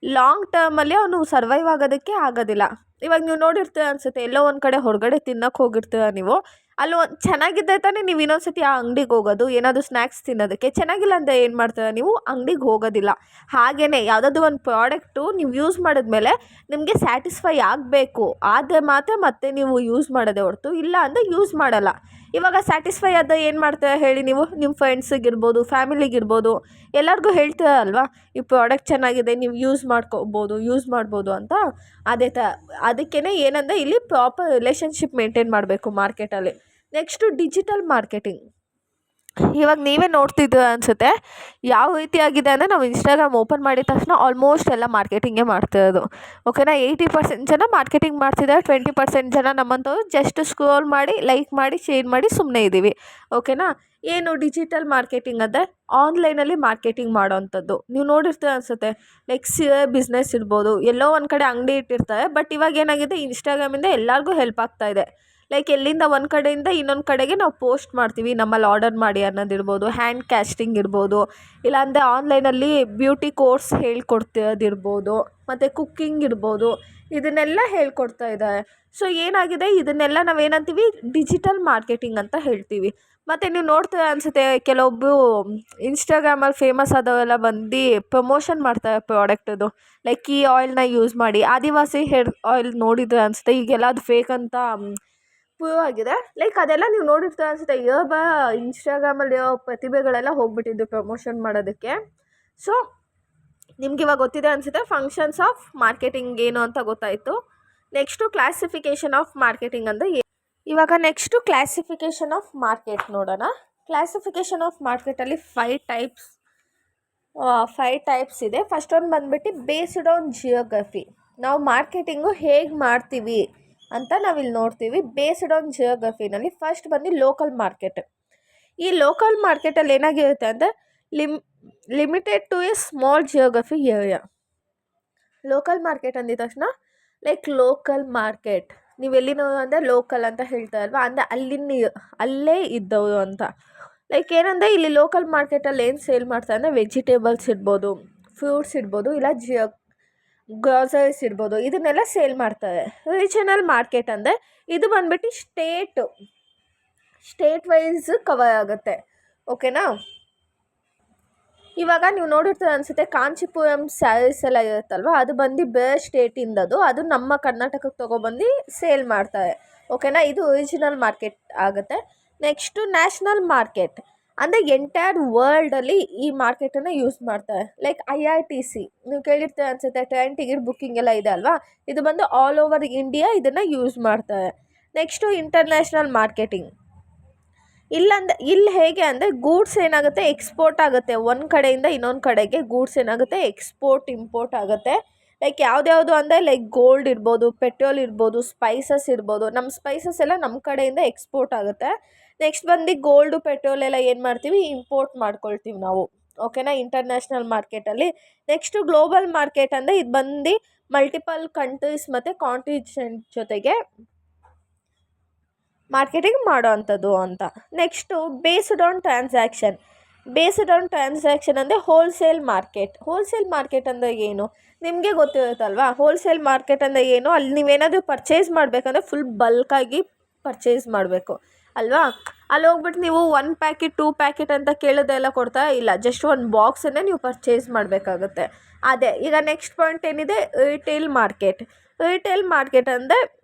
ಲಾಂಗ್ ಟರ್ಮಲ್ಲಿ ಅವನು ಸರ್ವೈವ್ ಆಗೋದಕ್ಕೆ ಆಗೋದಿಲ್ಲ. ಇವಾಗ ನೀವು ನೋಡಿರ್ತೀರ ಅನಿಸುತ್ತೆ, ಎಲ್ಲೋ ಒಂದು ಕಡೆ ಹೊರಗಡೆ ತಿನ್ನೋಕ್ಕೆ ಹೋಗಿರ್ತೀರ ನೀವು, ಅಲ್ಲಿ ಒಂದು ಚೆನ್ನಾಗಿದ್ದರೆ ತಾನೇ ನೀವು ಇನ್ನೊಂದು ಸತಿ ಆ ಅಂಗಡಿಗೆ ಹೋಗೋದು, ಏನಾದರೂ ಸ್ನ್ಯಾಕ್ಸ್ ತಿನ್ನೋದಕ್ಕೆ. ಚೆನ್ನಾಗಿಲ್ಲ ಅಂದರೆ ಏನು ಮಾಡ್ತೀರ ನೀವು, ಅಂಗಡಿಗೆ ಹೋಗೋದಿಲ್ಲ. ಹಾಗೆಯೇ ಯಾವುದಾದ್ರೂ ಒಂದು ಪ್ರಾಡಕ್ಟು ನೀವು ಯೂಸ್ ಮಾಡಿದ್ಮೇಲೆ ನಿಮಗೆ ಸ್ಯಾಟಿಸ್ಫೈ ಆಗಬೇಕು, ಆದರೆ ಮಾತ್ರ ಮತ್ತೆ ನೀವು ಯೂಸ್ ಮಾಡೋದೇ ಹೊರತು ಇಲ್ಲ ಅಂದರೆ ಯೂಸ್ ಮಾಡಲ್ಲ. ಇವಾಗ ಸ್ಯಾಟಿಸ್ಫೈ ಆದ ಏನು ಮಾಡ್ತೀರ ಹೇಳಿ ನೀವು, ನಿಮ್ಮ ಫ್ರೆಂಡ್ಸಿಗಿರ್ಬೋದು, ಫ್ಯಾಮಿಲಿಗಿರ್ಬೋದು, ಎಲ್ಲರಿಗೂ ಹೇಳ್ತೀರ ಅಲ್ವಾ, ಈ ಪ್ರಾಡಕ್ಟ್ ಚೆನ್ನಾಗಿದೆ, ನೀವು ಯೂಸ್ ಮಾಡ್ಬೋದು ಅಂತ. ಅದೇ ಅದಕ್ಕೇ ಏನಂದರೆ ಇಲ್ಲಿ ಪ್ರಾಪರ್ ರಿಲೇಷನ್ಶಿಪ್ ಮೇಂಟೈನ್ ಮಾಡಬೇಕು ಮಾರ್ಕೆಟಲ್ಲಿ. Next digital marketing. ಇವಾಗ ನೀವೇ ನೋಡ್ತಿದ್ದೀರ ಅನಿಸುತ್ತೆ, ಯಾವ ರೀತಿಯಾಗಿದೆ ಅಂದರೆ ನಾವು ಇನ್ಸ್ಟಾಗ್ರಾಮ್ ಓಪನ್ ಮಾಡಿದ ತಕ್ಷಣ ಆಲ್ಮೋಸ್ಟ್ ಎಲ್ಲ ಮಾರ್ಕೆಟಿಂಗೇ ಮಾಡ್ತಿರೋದು. ಓಕೆನಾ, 80% ಜನ ಮಾರ್ಕೆಟಿಂಗ್ ಮಾಡ್ತಿದ್ದಾರೆ, 20% ಜನ ನಮ್ಮಂಥವ್ರು ಜಸ್ಟ್ ಸ್ಕ್ರೋಲ್ ಮಾಡಿ, ಲೈಕ್ ಮಾಡಿ, ಶೇರ್ ಮಾಡಿ ಸುಮ್ಮನೆ ಇದ್ದೀವಿ. ಓಕೆನಾ, ಏನು ಡಿಜಿಟಲ್ ಮಾರ್ಕೆಟಿಂಗ್ ಅಂದರೆ ಆನ್ಲೈನಲ್ಲಿ ಮಾರ್ಕೆಟಿಂಗ್ ಮಾಡೋವಂಥದ್ದು. ನೀವು ನೋಡಿರ್ತೀರ ಅನಿಸುತ್ತೆ, ಲೈಕ್ ಬಿಸ್ನೆಸ್ ಇರ್ಬೋದು, ಎಲ್ಲೋ ಒಂದು ಕಡೆ ಅಂಗಡಿ ಇಟ್ಟಿರ್ತಾರೆ, ಬಟ್ ಇವಾಗ ಏನಾಗಿದೆ, ಇನ್ಸ್ಟಾಗ್ರಾಮಿಂದ ಎಲ್ಲರಿಗೂ ಹೆಲ್ಪ್ ಆಗ್ತಾಯಿದೆ. ಲೈಕ್ ಎಲ್ಲಿಂದ ಒಂದು ಕಡೆಯಿಂದ ಇನ್ನೊಂದು ಕಡೆಗೆ ನಾವು ಪೋಸ್ಟ್ ಮಾಡ್ತೀವಿ, ನಮ್ಮಲ್ಲಿ ಆರ್ಡರ್ ಮಾಡಿ ಅನ್ನೋದಿರ್ಬೋದು, ಹ್ಯಾಂಡ್ ಕ್ಯಾಸ್ಟಿಂಗ್ ಇರ್ಬೋದು, ಇಲ್ಲಾಂದರೆ ಆನ್ಲೈನಲ್ಲಿ ಬ್ಯೂಟಿ ಕೋರ್ಸ್ ಹೇಳ್ಕೊಡ್ತಿರೋದಿರ್ಬೋದು, ಮತ್ತು ಕುಕ್ಕಿಂಗ್ ಇರ್ಬೋದು, ಇದನ್ನೆಲ್ಲ ಹೇಳ್ಕೊಡ್ತಾ ಇದ್ದಾರೆ. ಸೊ ಏನಾಗಿದೆ, ಇದನ್ನೆಲ್ಲ ನಾವೇನಂತೀವಿ, ಡಿಜಿಟಲ್ ಮಾರ್ಕೆಟಿಂಗ್ ಅಂತ ಹೇಳ್ತೀವಿ. ಮತ್ತು ನೀವು ನೋಡ್ತೀರ ಅನಿಸುತ್ತೆ, ಕೆಲವೊಬ್ಬರು ಇನ್ಸ್ಟಾಗ್ರಾಮಲ್ಲಿ ಫೇಮಸ್ ಆದವೆಲ್ಲ ಬಂದು ಪ್ರಮೋಷನ್ ಮಾಡ್ತಾರೆ ಪ್ರಾಡಕ್ಟದು. ಲೈಕ್ ಈ ಆಯಿಲ್ನ ಯೂಸ್ ಮಾಡಿ, ಆದಿವಾಸಿ ಹೇರ್ ಆಯಿಲ್ ನೋಡಿದ್ರೆ ಅನಿಸುತ್ತೆ, ಈಗೆಲ್ಲ ಅದು ಫೇಕ್ ಅಂತ ಪ್ರೂವ್ ಆಗಿದೆ. ಲೈಕ್ ಅದೆಲ್ಲ ನೀವು ನೋಡಿರ್ತೀರ ಅನಿಸುತ್ತೆ, ಇವಾಗ ಇನ್ಸ್ಟಾಗ್ರಾಮಲ್ಲಿರೋ ಪ್ರತಿಭೆಗಳೆಲ್ಲ ಹೋಗ್ಬಿಟ್ಟಿದ್ದು ಪ್ರಮೋಷನ್ ಮಾಡೋದಕ್ಕೆ. ಸೊ ನಿಮ್ಗೆ ಇವಾಗ ಗೊತ್ತಿದೆ ಅನಿಸುತ್ತೆ, ಫಂಕ್ಷನ್ಸ್ ಆಫ್ ಮಾರ್ಕೆಟಿಂಗ್ ಏನು ಅಂತ ಗೊತ್ತಾಯಿತು. ನೆಕ್ಸ್ಟು ಕ್ಲಾಸಿಫಿಕೇಷನ್ ಆಫ್ ಮಾರ್ಕೆಟಿಂಗ್ ಅಂದರೆ ಇವಾಗ ನೆಕ್ಸ್ಟು ಕ್ಲಾಸಿಫಿಕೇಷನ್ ಆಫ್ ಮಾರ್ಕೆಟ್ ನೋಡೋಣ. ಕ್ಲಾಸಿಫಿಕೇಷನ್ ಆಫ್ ಮಾರ್ಕೆಟಲ್ಲಿ 5 ಟೈಪ್ಸ್ ಇದೆ. ಫಸ್ಟ್ ಒಂದು ಬಂದುಬಿಟ್ಟು ಬೇಸ್ಡ್ ಆನ್ ಜಿಯೋಗ್ರಫಿ. ನಾವು ಮಾರ್ಕೆಟಿಂಗು ಹೇಗೆ ಮಾಡ್ತೀವಿ ಅಂತ ನಾವಿಲ್ಲಿ ನೋಡ್ತೀವಿ. ಬೇಸ್ಡ್ ಆನ್ ಜಿಯೋಗ್ರಫಿನಲ್ಲಿ ಫಸ್ಟ್ ಬಂದು ಲೋಕಲ್ ಮಾರ್ಕೆಟ್. ಈ ಲೋಕಲ್ ಮಾರ್ಕೆಟಲ್ಲಿ ಏನಾಗಿರುತ್ತೆ ಅಂದರೆ limited to a small geography area. Local market ಅಂದಿದ ತಕ್ಷಣ ಲೈಕ್ ಲೋಕಲ್ ಮಾರ್ಕೆಟ್ ನೀವೆಲ್ಲಿನೋ ಅಂದರೆ ಲೋಕಲ್ ಅಂತ ಹೇಳ್ತಾ ಅಲ್ವಾ, ಅಂದರೆ ಅಲ್ಲೇ ಇದ್ದವರು ಅಂತ. ಲೈಕ್ ಏನಂದರೆ ಇಲ್ಲಿ ಲೋಕಲ್ ಮಾರ್ಕೆಟಲ್ಲಿ ಏನು ಸೇಲ್ ಮಾಡ್ತಾರೆ ಅಂದರೆ ವೆಜಿಟೇಬಲ್ಸ್ ಇರ್ಬೋದು, ಫ್ರೂಟ್ಸ್ ಇರ್ಬೋದು, ಇಲ್ಲ ಗ್ರಾಸರೀಸ್ ಇರ್ಬೋದು, ಇದನ್ನೆಲ್ಲ ಸೇಲ್ ಮಾಡ್ತಾರೆ. ರೀಜನಲ್ ಮಾರ್ಕೆಟ್ ಅಂದರೆ ಇದು ಬಂದ್ಬಿಟ್ಟು ಸ್ಟೇಟ್ ವೈಸ್ ಕವರ್ ಆಗುತ್ತೆ. ಓಕೆನಾ, ಇವಾಗ ನೀವು ನೋಡಿರ್ತೀರ ಅನಿಸುತ್ತೆ, ಕಾಂಚೀಪುರಂ ಸ್ಯಾರೀಸ್ ಎಲ್ಲ ಇರುತ್ತಲ್ವ, ಅದು ಬಂದು ಬೇರೆ ಸ್ಟೇಟಿಂದದು, ಅದು ನಮ್ಮ ಕರ್ನಾಟಕಕ್ಕೆ ತೊಗೊಬಂದು ಸೇಲ್ ಮಾಡ್ತಾರೆ. ಓಕೆನಾ, ಇದು ಒರಿಜಿನಲ್ ಮಾರ್ಕೆಟ್ ಆಗುತ್ತೆ. ನೆಕ್ಸ್ಟು ನ್ಯಾಷನಲ್ ಮಾರ್ಕೆಟ್ ಅಂದರೆ ಎಂಟೈರ್ ವರ್ಲ್ಡಲ್ಲಿ ಈ ಮಾರ್ಕೆಟನ್ನು ಯೂಸ್ ಮಾಡ್ತಾರೆ. ಲೈಕ್ IRTC ನೀವು ಕೇಳಿರ್ತೀರ ಅನಿಸುತ್ತೆ, ಟ್ರೈನ್ ಟಿಕೆಟ್ ಬುಕ್ಕಿಂಗ್ ಎಲ್ಲ ಇದೆ ಅಲ್ವಾ, ಇದು ಬಂದು ಆಲ್ ಓವರ್ ಇಂಡಿಯಾ ಇದನ್ನು ಯೂಸ್ ಮಾಡ್ತಾರೆ. Next international marketing. ಇಲ್ಲಿ ಹೇಗೆ ಅಂದರೆ ಗೂಡ್ಸ್ ಏನಾಗುತ್ತೆ, ಎಕ್ಸ್ಪೋರ್ಟ್ ಆಗುತ್ತೆ, ಒಂದು ಕಡೆಯಿಂದ ಇನ್ನೊಂದು ಕಡೆಗೆ ಗೂಡ್ಸ್ ಏನಾಗುತ್ತೆ, ಇಂಪೋರ್ಟ್ ಆಗುತ್ತೆ. ಲೈಕ್ ಯಾವ್ದ್ಯಾವುದು ಅಂದರೆ ಲೈಕ್ ಗೋಲ್ಡ್ ಇರ್ಬೋದು, ಪೆಟ್ರೋಲ್ ಇರ್ಬೋದು, ಸ್ಪೈಸಸ್ ಇರ್ಬೋದು. ನಮ್ಮ ಸ್ಪೈಸಸ್ ಎಲ್ಲ ನಮ್ಮ ಕಡೆಯಿಂದ ಎಕ್ಸ್ಪೋರ್ಟ್ ಆಗುತ್ತೆ. ನೆಕ್ಸ್ಟ್ ಬಂದು ಗೋಲ್ಡು, ಪೆಟ್ರೋಲ್ ಎಲ್ಲ ಏನು ಮಾಡ್ತೀವಿ, ಇಂಪೋರ್ಟ್ ಮಾಡ್ಕೊಳ್ತೀವಿ ನಾವು. ಓಕೆನಾ, ಇಂಟರ್ನ್ಯಾಷನಲ್ ಮಾರ್ಕೆಟಲ್ಲಿ. ನೆಕ್ಸ್ಟು ಗ್ಲೋಬಲ್ ಮಾರ್ಕೆಟ್ ಅಂದರೆ ಇದು ಬಂದು ಮಲ್ಟಿಪಲ್ ಕಂಟ್ರೀಸ್ ಮತ್ತು ಕಾಂಟಿನೆಂಟ್ ಜೊತೆಗೆ ಮಾರ್ಕೆಟಿಂಗ್ ಮಾಡೋ ಅಂಥದ್ದು ಅಂತ. ನೆಕ್ಸ್ಟು ಬೇಸ್ಡ್ ಆನ್ ಟ್ರಾನ್ಸಾಕ್ಷನ್ ಅಂದರೆ ಹೋಲ್ಸೇಲ್ ಮಾರ್ಕೆಟ್ ಅಂದರೆ ಏನು ನಿಮಗೆ ಗೊತ್ತಿರುತ್ತಲ್ವಾ. ಹೋಲ್ಸೇಲ್ ಮಾರ್ಕೆಟ್ ಅಂದರೆ ಏನು, ಅಲ್ಲಿ ನೀವೇನಾದರೂ ಪರ್ಚೇಸ್ ಮಾಡಬೇಕಂದ್ರೆ ಫುಲ್ ಬಲ್ಕಾಗಿ ಪರ್ಚೇಸ್ ಮಾಡಬೇಕು ಅಲ್ವಾ. ಅಲ್ಲಿ ಹೋಗ್ಬಿಟ್ಟು ನೀವು 1 ಪ್ಯಾಕೆಟ್ 2 ಪ್ಯಾಕೆಟ್ ಅಂತ ಕೇಳೋದೆಲ್ಲ ಕೊಡ್ತಾ ಇಲ್ಲ, ಜಸ್ಟ್ ಒಂದು ಬಾಕ್ಸನ್ನೇ ನೀವು ಪರ್ಚೇಸ್ ಮಾಡಬೇಕಾಗುತ್ತೆ. ಅದೇ ಈಗ ನೆಕ್ಸ್ಟ್ ಪಾಯಿಂಟ್ ಏನಿದೆ, ರಿಟೇಲ್ ಮಾರ್ಕೆಟ್ ಅಂದರೆ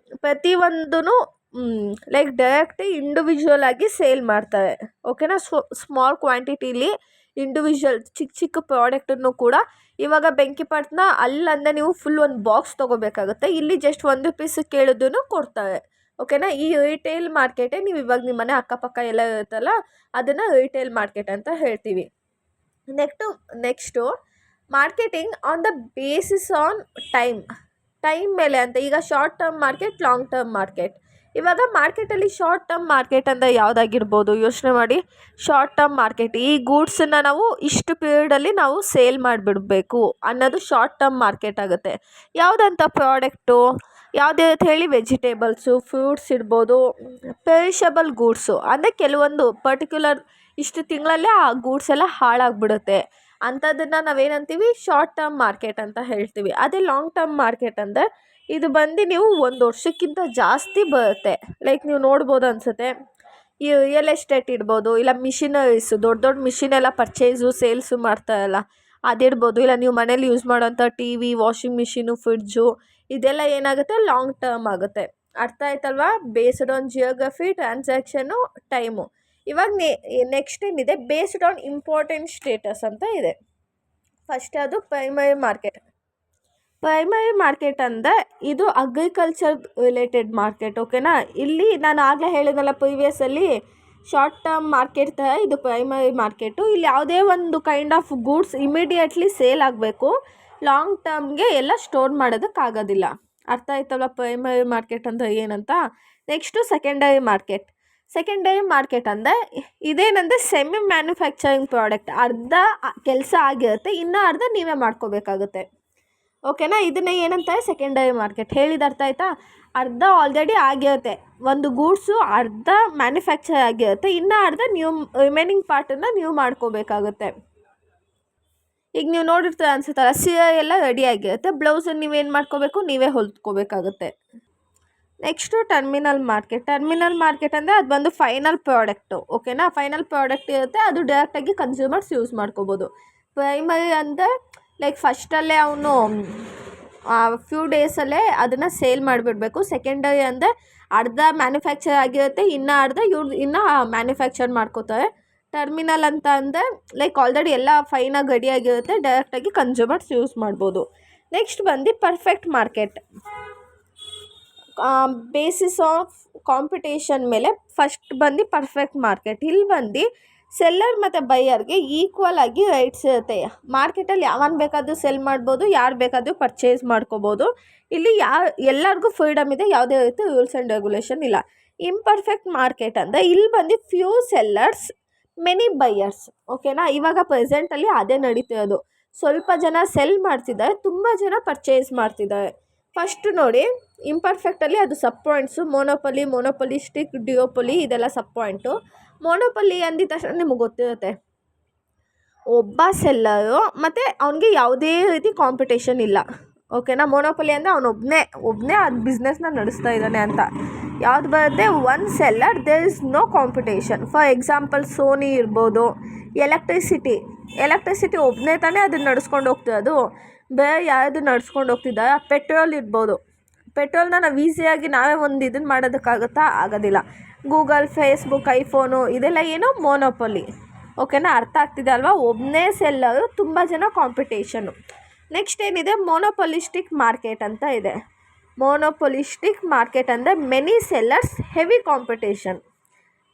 ಪ್ರತಿಯೊಂದೂ ಲೈಕ್ ಡೈರೆಕ್ಟ್ ಇಂಡಿವಿಜುವಲ್ ಆಗಿ ಸೇಲ್ ಮಾಡ್ತಾರೆ. ಓಕೆನಾ, ಸ್ಮಾಲ್ ಕ್ವಾಂಟಿಟಿಲಿ ಇಂಡಿವಿಜುವಲ್ ಚಿಕ್ಕ ಪ್ರಾಡಕ್ಟನ್ನು ಕೂಡ ಇವಾಗ ಬೆಂಕಿಪಟ್ಟಣ ಅಲ್ಲಂದರೆ ನೀವು ಫುಲ್ ಒಂದು ಬಾಕ್ಸ್ ತೊಗೋಬೇಕಾಗುತ್ತೆ, ಇಲ್ಲಿ ಜಸ್ಟ್ 1 ಪೀಸ್ ಕೇಳಿದ್ದೂ ಕೊಡ್ತಾರೆ. ಓಕೆನಾ, ಈ ರಿಟೇಲ್ ಮಾರ್ಕೆಟೇ ನೀವು ಇವಾಗ ನಿಮ್ಮ ಮನೆ ಅಕ್ಕಪಕ್ಕ ಎಲ್ಲ ಇರುತ್ತಲ್ಲ, ಅದನ್ನು ರಿಟೇಲ್ ಮಾರ್ಕೆಟ್ ಅಂತ ಹೇಳ್ತೀವಿ. Next marketing on the basis on time ಮೇಲೆ ಅಂತ. ಈಗ short term market, long term market. ಇವಾಗ ಮಾರ್ಕೆಟಲ್ಲಿ ಶಾರ್ಟ್ ಟರ್ಮ್ ಮಾರ್ಕೆಟ್ ಅಂದರೆ ಯಾವುದಾಗಿರ್ಬೋದು ಯೋಚನೆ ಮಾಡಿ. ಶಾರ್ಟ್ ಟರ್ಮ್ ಮಾರ್ಕೆಟ್, ಈ ಗೂಡ್ಸನ್ನು ನಾವು ಇಷ್ಟು ಪೀರಿಯಡಲ್ಲಿ ನಾವು ಸೇಲ್ ಮಾಡಿಬಿಡಬೇಕು ಅನ್ನೋದು ಶಾರ್ಟ್ ಟರ್ಮ್ ಮಾರ್ಕೆಟ್ ಆಗುತ್ತೆ. ಯಾವುದಂಥ ಪ್ರಾಡಕ್ಟು ಯಾವುದೇ ಅಂತ ಹೇಳಿ, ವೆಜಿಟೇಬಲ್ಸು, ಫ್ರೂಟ್ಸ್ ಇರ್ಬೋದು, ಪೆರಿಷಬಲ್ ಗೂಡ್ಸು ಅಂದರೆ ಕೆಲವೊಂದು ಪರ್ಟಿಕ್ಯುಲರ್ ಇಷ್ಟು ತಿಂಗಳಲ್ಲೇ ಆ ಗೂಡ್ಸ್ ಎಲ್ಲ ಹಾಳಾಗ್ಬಿಡುತ್ತೆ. ಅಂಥದ್ದನ್ನು ನಾವೇನಂತೀವಿ ಶಾರ್ಟ್ ಟರ್ಮ್ ಮಾರ್ಕೆಟ್ ಅಂತ ಹೇಳ್ತೀವಿ. ಅದೇ ಲಾಂಗ್ ಟರ್ಮ್ ಮಾರ್ಕೆಟ್ ಅಂದರೆ ಇದು ಬಂದು ನೀವು 1 ವರ್ಷಕ್ಕಿಂತ ಜಾಸ್ತಿ ಬರುತ್ತೆ. ಲೈಕ್ ನೀವು ನೋಡ್ಬೋದು ಅನಿಸುತ್ತೆ, ಈ ರಿಯಲ್ ಎಸ್ಟೇಟ್ ಇಡ್ಬೋದು, ಇಲ್ಲ ಮಿಷಿನರೀಸು, ದೊಡ್ಡ ದೊಡ್ಡ ಮಿಷಿನ್ ಎಲ್ಲ ಪರ್ಚೇಸು ಸೇಲ್ಸು ಮಾಡ್ತಾರಲ್ಲ ಅದಿರ್ಬೋದು, ಇಲ್ಲ ನೀವು ಮನೇಲಿ ಯೂಸ್ ಮಾಡೋಂಥ T V, washing machine, fridge, ಇದೆಲ್ಲ ಏನಾಗುತ್ತೆ ಲಾಂಗ್ ಟರ್ಮ್ ಆಗುತ್ತೆ. ಅರ್ಥ ಆಯ್ತಲ್ವಾ? Based on geography, transaction, time. ಇವಾಗ ನೆಕ್ಸ್ಟ್ ಏನಿದೆ, ಬೇಸ್ಡ್ ಆನ್ ಇಂಪಾರ್ಟೆಂಟ್ ಸ್ಟೇಟಸ್ ಅಂತ ಇದೆ. ಫಸ್ಟ್ ಅದು ಪ್ರೈಮರಿ ಮಾರ್ಕೆಟ್. ಪ್ರೈಮರಿ ಮಾರ್ಕೆಟ್ ಅಂದರೆ ಇದು ಅಗ್ರಿಕಲ್ಚರ್ ರಿಲೇಟೆಡ್ ಮಾರ್ಕೆಟ್. ಓಕೆನಾ? ಇಲ್ಲಿ ನಾನು ಆಗಲೇ ಹೇಳಿದ್ನಲ್ಲ ಪ್ರೀವಿಯಸ್ಸಲ್ಲಿ, ಶಾರ್ಟ್ ಟರ್ಮ್ ಮಾರ್ಕೆಟ್ ಥರ ಇದು ಪ್ರೈಮರಿ ಮಾರ್ಕೆಟು. ಇಲ್ಲಿ ಯಾವುದೇ ಒಂದು kind of goods immediately sale ಆಗಬೇಕು, ಲಾಂಗ್ ಟರ್ಮ್ಗೆ ಎಲ್ಲ ಸ್ಟೋರ್ ಮಾಡೋದಕ್ಕಾಗೋದಿಲ್ಲ. ಅರ್ಥ ಆಯ್ತಲ್ವ ಪ್ರೈಮರಿ ಮಾರ್ಕೆಟ್ ಅಂದರೆ ಏನಂತ? Next secondary market. Secondary market ಅಂದರೆ ಇದೇನಂದರೆ ಸೆಮಿ ಮ್ಯಾನುಫ್ಯಾಕ್ಚರಿಂಗ್ ಪ್ರಾಡಕ್ಟ್. ಅರ್ಧ ಕೆಲಸ ಆಗಿರುತ್ತೆ, ಇನ್ನೂ ಅರ್ಧ ನೀವೇ ಮಾಡ್ಕೋಬೇಕಾಗುತ್ತೆ. ಓಕೆನಾ? ಇದನ್ನೇ ಏನಂತಾರೆ ಸೆಕೆಂಡರಿ ಮಾರ್ಕೆಟ್. ಹೇಳಿದ ಅರ್ಥ ಆಯ್ತಾ? ಅರ್ಧ ಆಲ್ರೆಡಿ ಆಗಿರುತ್ತೆ, ಒಂದು ಗೂಡ್ಸು ಅರ್ಧ ಮ್ಯಾನುಫ್ಯಾಕ್ಚರ್ ಆಗಿರುತ್ತೆ, ಇನ್ನೂ ಅರ್ಧ ನೀವು ರಿಮೈನಿಂಗ್ ಪಾರ್ಟನ್ನು ನೀವು ಮಾಡ್ಕೋಬೇಕಾಗುತ್ತೆ. ಈಗ ನೀವು ನೋಡಿರ್ತೀರ ಅನ್ಸುತ್ತಲ್ಲ, ಸೀರೆ ಎಲ್ಲ ರೆಡಿ ಆಗಿರುತ್ತೆ, ಬ್ಲೌಸನ್ನು ನೀವೇನು ಮಾಡ್ಕೋಬೇಕು, ನೀವೇ ಹೊಲ್ಕೋಬೇಕಾಗುತ್ತೆ. Next terminal market. Terminal market ಅಂದರೆ ಅದು ಬಂದು ಫೈನಲ್ ಪ್ರಾಡಕ್ಟು. ಓಕೆನಾ? ಫೈನಲ್ ಪ್ರಾಡಕ್ಟ್ ಇರುತ್ತೆ, ಅದು ಡೈರೆಕ್ಟಾಗಿ ಕನ್ಸ್ಯೂಮರ್ಸ್ ಯೂಸ್ ಮಾಡ್ಕೋಬೋದು. ಪ್ರೈಮರಿ ಅಂದರೆ ಲೈಕ್ ಫಸ್ಟಲ್ಲೇ ಅವನು ಫ್ಯೂ ಡೇಸಲ್ಲೇ ಅದನ್ನು ಸೇಲ್ ಮಾಡಿಬಿಡ್ಬೇಕು. ಸೆಕೆಂಡರಿ ಅಂದರೆ ಅರ್ಧ ಮ್ಯಾನುಫ್ಯಾಕ್ಚರ್ ಆಗಿರುತ್ತೆ, ಇನ್ನೂ ಅರ್ಧ ಇವ್ರು ಇನ್ನೂ ಮ್ಯಾನುಫ್ಯಾಕ್ಚರ್ ಮಾಡ್ಕೋತಾರೆ. ಟರ್ಮಿನಲ್ ಅಂತ ಅಂದರೆ ಲೈಕ್ ಆಲ್ರೆಡಿ ಎಲ್ಲ ಫೈನಾಗಿ ರೆಡಿಯಾಗಿರುತ್ತೆ, ಡೈರೆಕ್ಟಾಗಿ ಕನ್ಸ್ಯೂಮರ್ಸ್ ಯೂಸ್ ಮಾಡ್ಬೋದು. ನೆಕ್ಸ್ಟ್ ಬಂದು perfect market. Basis of competition ಮೇಲೆ ಫಸ್ಟ್ ಬಂದು ಪರ್ಫೆಕ್ಟ್ ಮಾರ್ಕೆಟ್. ಇಲ್ಲಿ ಬಂದು ಸೆಲ್ಲರ್ ಮತ್ತು ಬೈಯರ್ಗೆ ಈಕ್ವಲ್ ಆಗಿ ರೈಟ್ಸ್ ಇರುತ್ತೆ. ಮಾರ್ಕೆಟಲ್ಲಿ ಯಾವನ್ ಬೇಕಾದರೂ ಸೆಲ್ ಮಾಡ್ಬೋದು, ಯಾರು ಬೇಕಾದರೂ ಪರ್ಚೇಸ್ ಮಾಡ್ಕೋಬೋದು. ಇಲ್ಲಿ ಎಲ್ಲರಿಗೂ ಫ್ರೀಡಮ್ ಇದೆ, ಯಾವುದೇ ರೀತಿ ರೂಲ್ಸ್ ಆ್ಯಂಡ್ ರೆಗ್ಯುಲೇಷನ್ ಇಲ್ಲ. ಇಂಪರ್ಫೆಕ್ಟ್ ಮಾರ್ಕೆಟ್ ಅಂದರೆ ಇಲ್ಲಿ ಬಂದು ಫ್ಯೂ ಸೆಲ್ಲರ್ಸ್, ಮೆನಿ ಬೈಯರ್ಸ್. ಓಕೆನಾ? ಇವಾಗ ಪ್ರೆಸೆಂಟಲ್ಲಿ ಅದೇ ನಡೀತಿರೋದು. ಸ್ವಲ್ಪ ಜನ ಸೆಲ್ ಮಾಡ್ತಿದ್ದಾರೆ, ತುಂಬ ಜನ ಪರ್ಚೇಸ್ ಮಾಡ್ತಿದ್ದಾರೆ. ಫಸ್ಟ್ ನೋಡಿ, ಇಂಪರ್ಫೆಕ್ಟಲ್ಲಿ ಅದು ಸಬ್ ಪಾಯಿಂಟ್ಸು. ಮೊನೋಪಲಿ, ಮೊನೋಪಲಿಸ್ಟಿಕ್, ಡಿಯೋಪಲಿ, ಇದೆಲ್ಲ ಸಬ್ ಪಾಯಿಂಟು. ಮೊನೋಪಲಿ ಅಂದಿದ ತಕ್ಷಣ ನಿಮಗೆ ಗೊತ್ತಿರುತ್ತೆ, ಒಬ್ಬ ಸೆಲ್ಲರು ಮತ್ತು ಅವನಿಗೆ ಯಾವುದೇ ರೀತಿ ಕಾಂಪಿಟೇಷನ್ ಇಲ್ಲ. ಓಕೆನಾ? ಮೊನೋಪಲಿ ಅಂದರೆ ಅವನೊಬ್ಬನೇ ಅದು ಬಿಸ್ನೆಸ್ನ ನಡೆಸ್ತಾ ಇದ್ದಾನೆ ಅಂತ. ಯಾವ್ದು ಬರುತ್ತೆ? One seller, there is no competition. For example Sony ಇರ್ಬೋದು. ಎಲೆಕ್ಟ್ರಿಸಿಟಿ ಒಬ್ಬನೇ ತಾನೇ ಅದನ್ನು ನಡ್ಸ್ಕೊಂಡು ಹೋಗ್ತಿರೋದು, ಬೇರೆ ಯಾವುದು ನಡ್ಸ್ಕೊಂಡು ಹೋಗ್ತಿದ್ದಾರೆ? ಪೆಟ್ರೋಲ್ ಇರ್ಬೋದು. ಪೆಟ್ರೋಲ್ನ ನಾವು ಈಸಿಯಾಗಿ ನಾವೇ ಒಂದು ಇದನ್ನು ಮಾಡೋದಕ್ಕಾಗುತ್ತಾ? ಆಗೋದಿಲ್ಲ. ಗೂಗಲ್, ಫೇಸ್ಬುಕ್, ಐಫೋನು, ಇದೆಲ್ಲ ಏನು ಮೊನೋಪಲಿ. ಓಕೆನಾ? ಅರ್ಥ ಆಗ್ತಿದೆ ಅಲ್ವಾ? ಒಬ್ಬನೇ ಸೆಲ್ಲರು, ತುಂಬ ಜನ ಕಾಂಪಿಟೇಷನು. ನೆಕ್ಸ್ಟ್ ಏನಿದೆ? ಮೊನೋಪಲಿಸ್ಟಿಕ್ ಮಾರ್ಕೆಟ್ ಅಂತ ಇದೆ. ಮೊನೋಪೊಲಿಸ್ಟಿಕ್ ಮಾರ್ಕೆಟ್ ಅಂದರೆ ಮೆನಿ ಸೆಲ್ಲರ್ಸ್, ಹೆವಿ ಕಾಂಪಿಟೇಷನ್.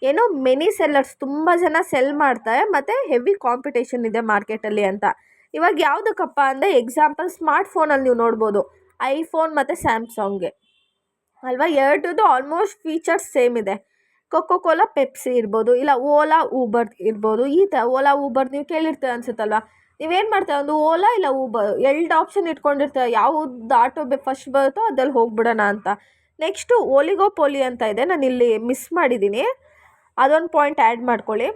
ಏನೋ ಮೆನಿ ಸೆಲ್ಲರ್ಸ್, ತುಂಬ ಜನ ಸೆಲ್ ಮಾಡ್ತಾರೆ ಮತ್ತು ಹೆವಿ ಕಾಂಪಿಟೇಷನ್ ಇದೆ ಮಾರ್ಕೆಟಲ್ಲಿ ಅಂತ. ಇವಾಗ ಯಾವುದಕ್ಕಪ್ಪ ಅಂದರೆ ಎಕ್ಸಾಂಪಲ್ ಸ್ಮಾರ್ಟ್ಫೋನಲ್ಲಿ ನೀವು ನೋಡ್ಬೋದು, ಐಫೋನ್ ಮತ್ತು ಸ್ಯಾಮ್ಸಂಗ್ಗೆ ಅಲ್ವಾ, ಎರಡರದ್ದು ಆಲ್ಮೋಸ್ಟ್ ಫೀಚರ್ಸ್ ಸೇಮ್ ಇದೆ. ಕೊಕೋ ಕೋಲಾ, ಪೆಪ್ಸಿ ಇರ್ಬೋದು, ಇಲ್ಲ ಓಲಾ, ಊಬರ್ ಇರ್ಬೋದು. ಈ ಥರ ಓಲಾ, ಊಬರ್ ನೀವು ಕೇಳಿರ್ತೀರ ಅನ್ಸುತ್ತಲ್ವ. ನೀವೇನು ಮಾಡ್ತೀರ, ಒಂದು ಓಲಾ ಇಲ್ಲ ಊಬರ್ 2 ಆಪ್ಷನ್ ಇಟ್ಕೊಂಡಿರ್ತೀರ, ಯಾವ್ದು ಆಟೋ ಫಸ್ಟ್ ಬರುತ್ತೋ ಅದ್ರಲ್ಲಿ ಹೋಗ್ಬಿಡೋಣ ಅಂತ. ನೆಕ್ಸ್ಟು ಓಲಿಗೋಪೋಲಿ ಅಂತ ಇದೆ, ನಾನು ಇಲ್ಲಿ ಮಿಸ್ ಮಾಡಿದ್ದೀನಿ, ಅದೊಂದು ಪಾಯಿಂಟ್ ಆ್ಯಡ್ ಮಾಡ್ಕೊಳ್ಳಿ.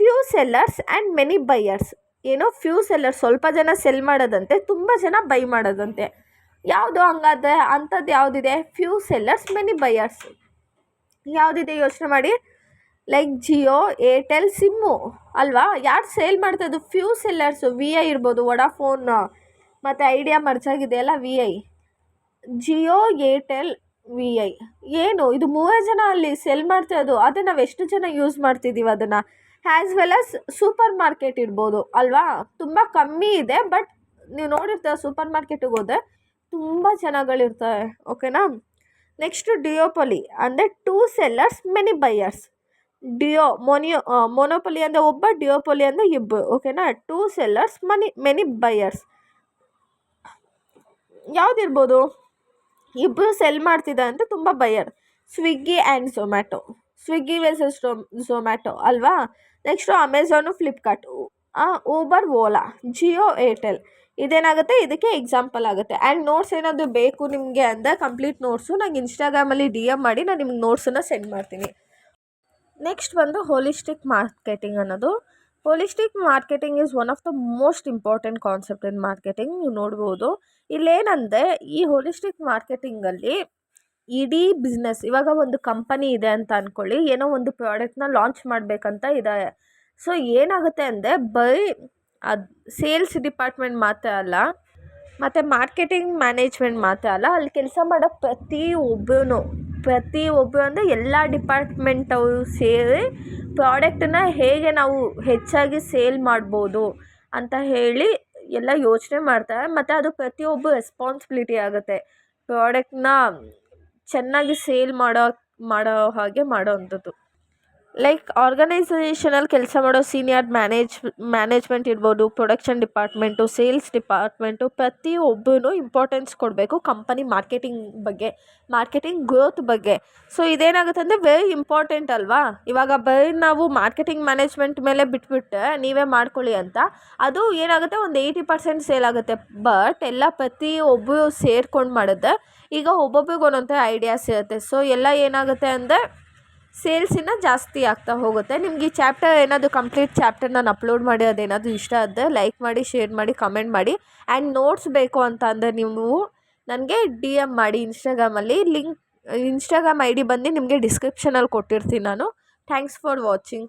Few sellers and many buyers. ಏನೋ ಫ್ಯೂ ಸೆಲ್ಲರ್ಸ್, ಸ್ವಲ್ಪ ಜನ ಸೆಲ್ ಮಾಡೋದಂತೆ, ತುಂಬ ಜನ ಬೈ ಮಾಡೋದಂತೆ. ಯಾವುದು ಹಂಗಾದ್ರೆ ಅಂಥದ್ದು ಯಾವುದಿದೆ? Few sellers, many buyers. ಯಾವುದಿದೆ ಯೋಚನೆ ಮಾಡಿ. ಲೈಕ್ ಜಿಯೋ, ಏರ್ಟೆಲ್, ಸಿಮ್ಮು ಅಲ್ವಾ? ಯಾರು ಸೇಲ್ ಮಾಡ್ತಾಯಿದ್ದು? Few sellers. VI ಇರ್ಬೋದು, ವೊಡಾಫೋನ್ ಮತ್ತು ಐಡಿಯಾ ಮರ್ಚಾಗಿದೆ ಅಲ್ಲ, VI. Jio, Airtel, VI. ಏನು ಇದು 3 ಜನ ಅಲ್ಲಿ ಸೆಲ್ ಮಾಡ್ತಾಯಿದ್ದು, ಅದೇ ನಾವು ಎಷ್ಟು ಜನ ಯೂಸ್ ಮಾಡ್ತಿದ್ದೀವಿ ಅದನ್ನು. As well as super market ಇರ್ಬೋದು ಅಲ್ವಾ? ತುಂಬ ಕಮ್ಮಿ ಇದೆ, ಬಟ್ ನೀವು ನೋಡಿರ್ತಾರೆ ಸೂಪರ್ ಮಾರ್ಕೆಟಿಗೆ ಹೋದರೆ ತುಂಬ ಜನಗಳಿರ್ತಾರೆ. ಓಕೆನಾ? ನೆಕ್ಸ್ಟು ಡಿಯೋಪಲಿ ಅಂದರೆ 2 ಸೆಲ್ಲರ್ಸ್, ಮೆನಿ ಬೈಯರ್ಸ್. ಮೊನೋಪಲಿ ಅಂದರೆ ಒಬ್ಬ, ಡಿಯೋಪಲಿ ಅಂದರೆ ಇಬ್ಬರು. ಓಕೆನಾ? 2 ಸೆಲ್ಲರ್ಸ್, ಮೆನಿ ಬೈಯರ್ಸ್. ಯಾವುದಿರ್ಬೋದು? ಇಬ್ಬರು ಸೆಲ್ ಮಾಡ್ತಿದ್ದಾರೆ ಅಂತ ತುಂಬ buyer. Swiggy and Zomato. Swiggy versus Zomato ಅಲ್ವಾ? Next Amazon, Flipkart, Uber, Ola, Jio, Airtel. ಇದೇನಾಗುತ್ತೆ? ಇದಕ್ಕೆ ಎಕ್ಸಾಂಪಲ್ ಆಗುತ್ತೆ. ಆ್ಯಂಡ್ ನೋಟ್ಸ್ ಏನಾದರೂ ಬೇಕು ನಿಮಗೆ ಅಂದರೆ ಕಂಪ್ಲೀಟ್ ನೋಟ್ಸು ನಂಗೆ ಇನ್ಸ್ಟಾಗ್ರಾಮಲ್ಲಿ DM ಮಾಡಿ, ನಾನು ನಿಮ್ಗೆ ನೋಟ್ಸನ್ನು ಸೆಂಡ್ ಮಾಡ್ತೀನಿ. ನೆಕ್ಸ್ಟ್ ಬಂದು ಹೋಲಿಸ್ಟಿಕ್ ಮಾರ್ಕೆಟಿಂಗ್ ಅನ್ನೋದು. Holistic marketing is one of the most important concept in marketing. ನೀವು ನೋಡ್ಬೋದು ಇಲ್ಲೇನಂದರೆ ಈ ಹೋಲಿಸ್ಟಿಕ್ ಮಾರ್ಕೆಟಿಂಗಲ್ಲಿ ಇಡೀ ಬಿಸ್ನೆಸ್, ಇವಾಗ ಒಂದು ಕಂಪನಿ ಇದೆ ಅಂತ ಅಂದ್ಕೊಳ್ಳಿ, ಏನೋ ಒಂದು ಪ್ರಾಡಕ್ಟ್ನ ಲಾಂಚ್ ಮಾಡಬೇಕಂತ ಇದೆ. ಸೊ ಏನಾಗುತ್ತೆ ಅಂದರೆ ಅದು ಸೇಲ್ಸ್ ಡಿಪಾರ್ಟ್ಮೆಂಟ್ ಮಾತ್ರ ಅಲ್ಲ, ಮತ್ತು ಮಾರ್ಕೆಟಿಂಗ್ ಮ್ಯಾನೇಜ್ಮೆಂಟ್ ಮಾತ್ರ ಅಲ್ಲ, ಅಲ್ಲಿ ಕೆಲಸ ಮಾಡೋ ಪ್ರತಿಯೊಬ್ಬರು ಅಂದರೆ ಎಲ್ಲ ಡಿಪಾರ್ಟ್ಮೆಂಟವರು ಸೇರಿ ಪ್ರಾಡಕ್ಟನ್ನ ಹೇಗೆ ನಾವು ಹೆಚ್ಚಾಗಿ ಸೇಲ್ ಮಾಡ್ಬೋದು ಅಂತ ಹೇಳಿ ಎಲ್ಲ ಯೋಚನೆ ಮಾಡ್ತಾರೆ. ಮತ್ತು ಅದು ಪ್ರತಿಯೊಬ್ಬರು ರೆಸ್ಪಾನ್ಸಿಬಿಲಿಟಿ ಆಗುತ್ತೆ ಪ್ರಾಡಕ್ಟ್ನ ಚೆನ್ನಾಗಿ ಸೇಲ್ ಮಾಡೋ ಹಾಗೆ ಮಾಡೋವಂಥದ್ದು. ಲೈಕ್ ಆರ್ಗನೈಸೇಷನಲ್ಲಿ ಕೆಲಸ ಮಾಡೋ ಸೀನಿಯರ್ ಮ್ಯಾನೇಜ್ಮೆಂಟ್ ಇರ್ಬೋದು, ಪ್ರೊಡಕ್ಷನ್ ಡಿಪಾರ್ಟ್ಮೆಂಟು, ಸೇಲ್ಸ್ ಡಿಪಾರ್ಟ್ಮೆಂಟು, ಪ್ರತಿಯೊಬ್ಬರೂ ಇಂಪಾರ್ಟೆನ್ಸ್ ಕೊಡಬೇಕು ಕಂಪನಿ ಮಾರ್ಕೆಟಿಂಗ್ ಬಗ್ಗೆ, ಮಾರ್ಕೆಟಿಂಗ್ ಗ್ರೋತ್ ಬಗ್ಗೆ. ಸೊ ಇದೇನಾಗುತ್ತೆ ಅಂದರೆ ವೆರಿ ಇಂಪಾರ್ಟೆಂಟ್ ಅಲ್ವಾ. ಇವಾಗ ಬರೀ ನಾವು ಮಾರ್ಕೆಟಿಂಗ್ ಮ್ಯಾನೇಜ್ಮೆಂಟ್ ಮೇಲೆ ಬಿಟ್ಬಿಟ್ಟೆ ನೀವೇ ಮಾಡ್ಕೊಳ್ಳಿ ಅಂತ, ಅದು ಏನಾಗುತ್ತೆ ಒಂದು 80% ಸೇಲ್ ಆಗುತ್ತೆ. ಬಟ್ ಎಲ್ಲ ಪ್ರತಿಯೊಬ್ಬರು ಸೇರ್ಕೊಂಡು ಮಾಡಿದ್ರೆ ಈಗ ಒಬ್ಬೊಬ್ರಿಗೆ ಒಂದೊಂದು ಐಡಿಯಾಸ್ ಇರುತ್ತೆ. ಸೊ ಎಲ್ಲ ಏನಾಗುತ್ತೆ ಅಂದರೆ ಸೇಲ್ಸಿನ ಜಾಸ್ತಿ ಆಗ್ತಾ ಹೋಗುತ್ತೆ. ನಿಮ್ಗೆ ಈ ಚಾಪ್ಟರ್ ಏನಾದರೂ ಕಂಪ್ಲೀಟ್ ಚಾಪ್ಟರ್ ನಾನು ಅಪ್ಲೋಡ್ ಮಾಡಿ ಅದೇನಾದರೂ ಇಷ್ಟ ಆದರೆ ಲೈಕ್ ಮಾಡಿ, ಶೇರ್ ಮಾಡಿ, ಕಮೆಂಟ್ ಮಾಡಿ. ಆ್ಯಂಡ್ ನೋಟ್ಸ್ ಬೇಕು ಅಂತ ಅಂದರೆ ನೀವು ನನಗೆ DM ಮಾಡಿ ಇನ್ಸ್ಟಾಗ್ರಾಮಲ್ಲಿ. ಇನ್ಸ್ಟಾಗ್ರಾಮ್ ID ಬಂದು ನಿಮಗೆ ಡಿಸ್ಕ್ರಿಪ್ಷನಲ್ಲಿ ಕೊಟ್ಟಿರ್ತೀನಿ ನಾನು. Thanks for watching.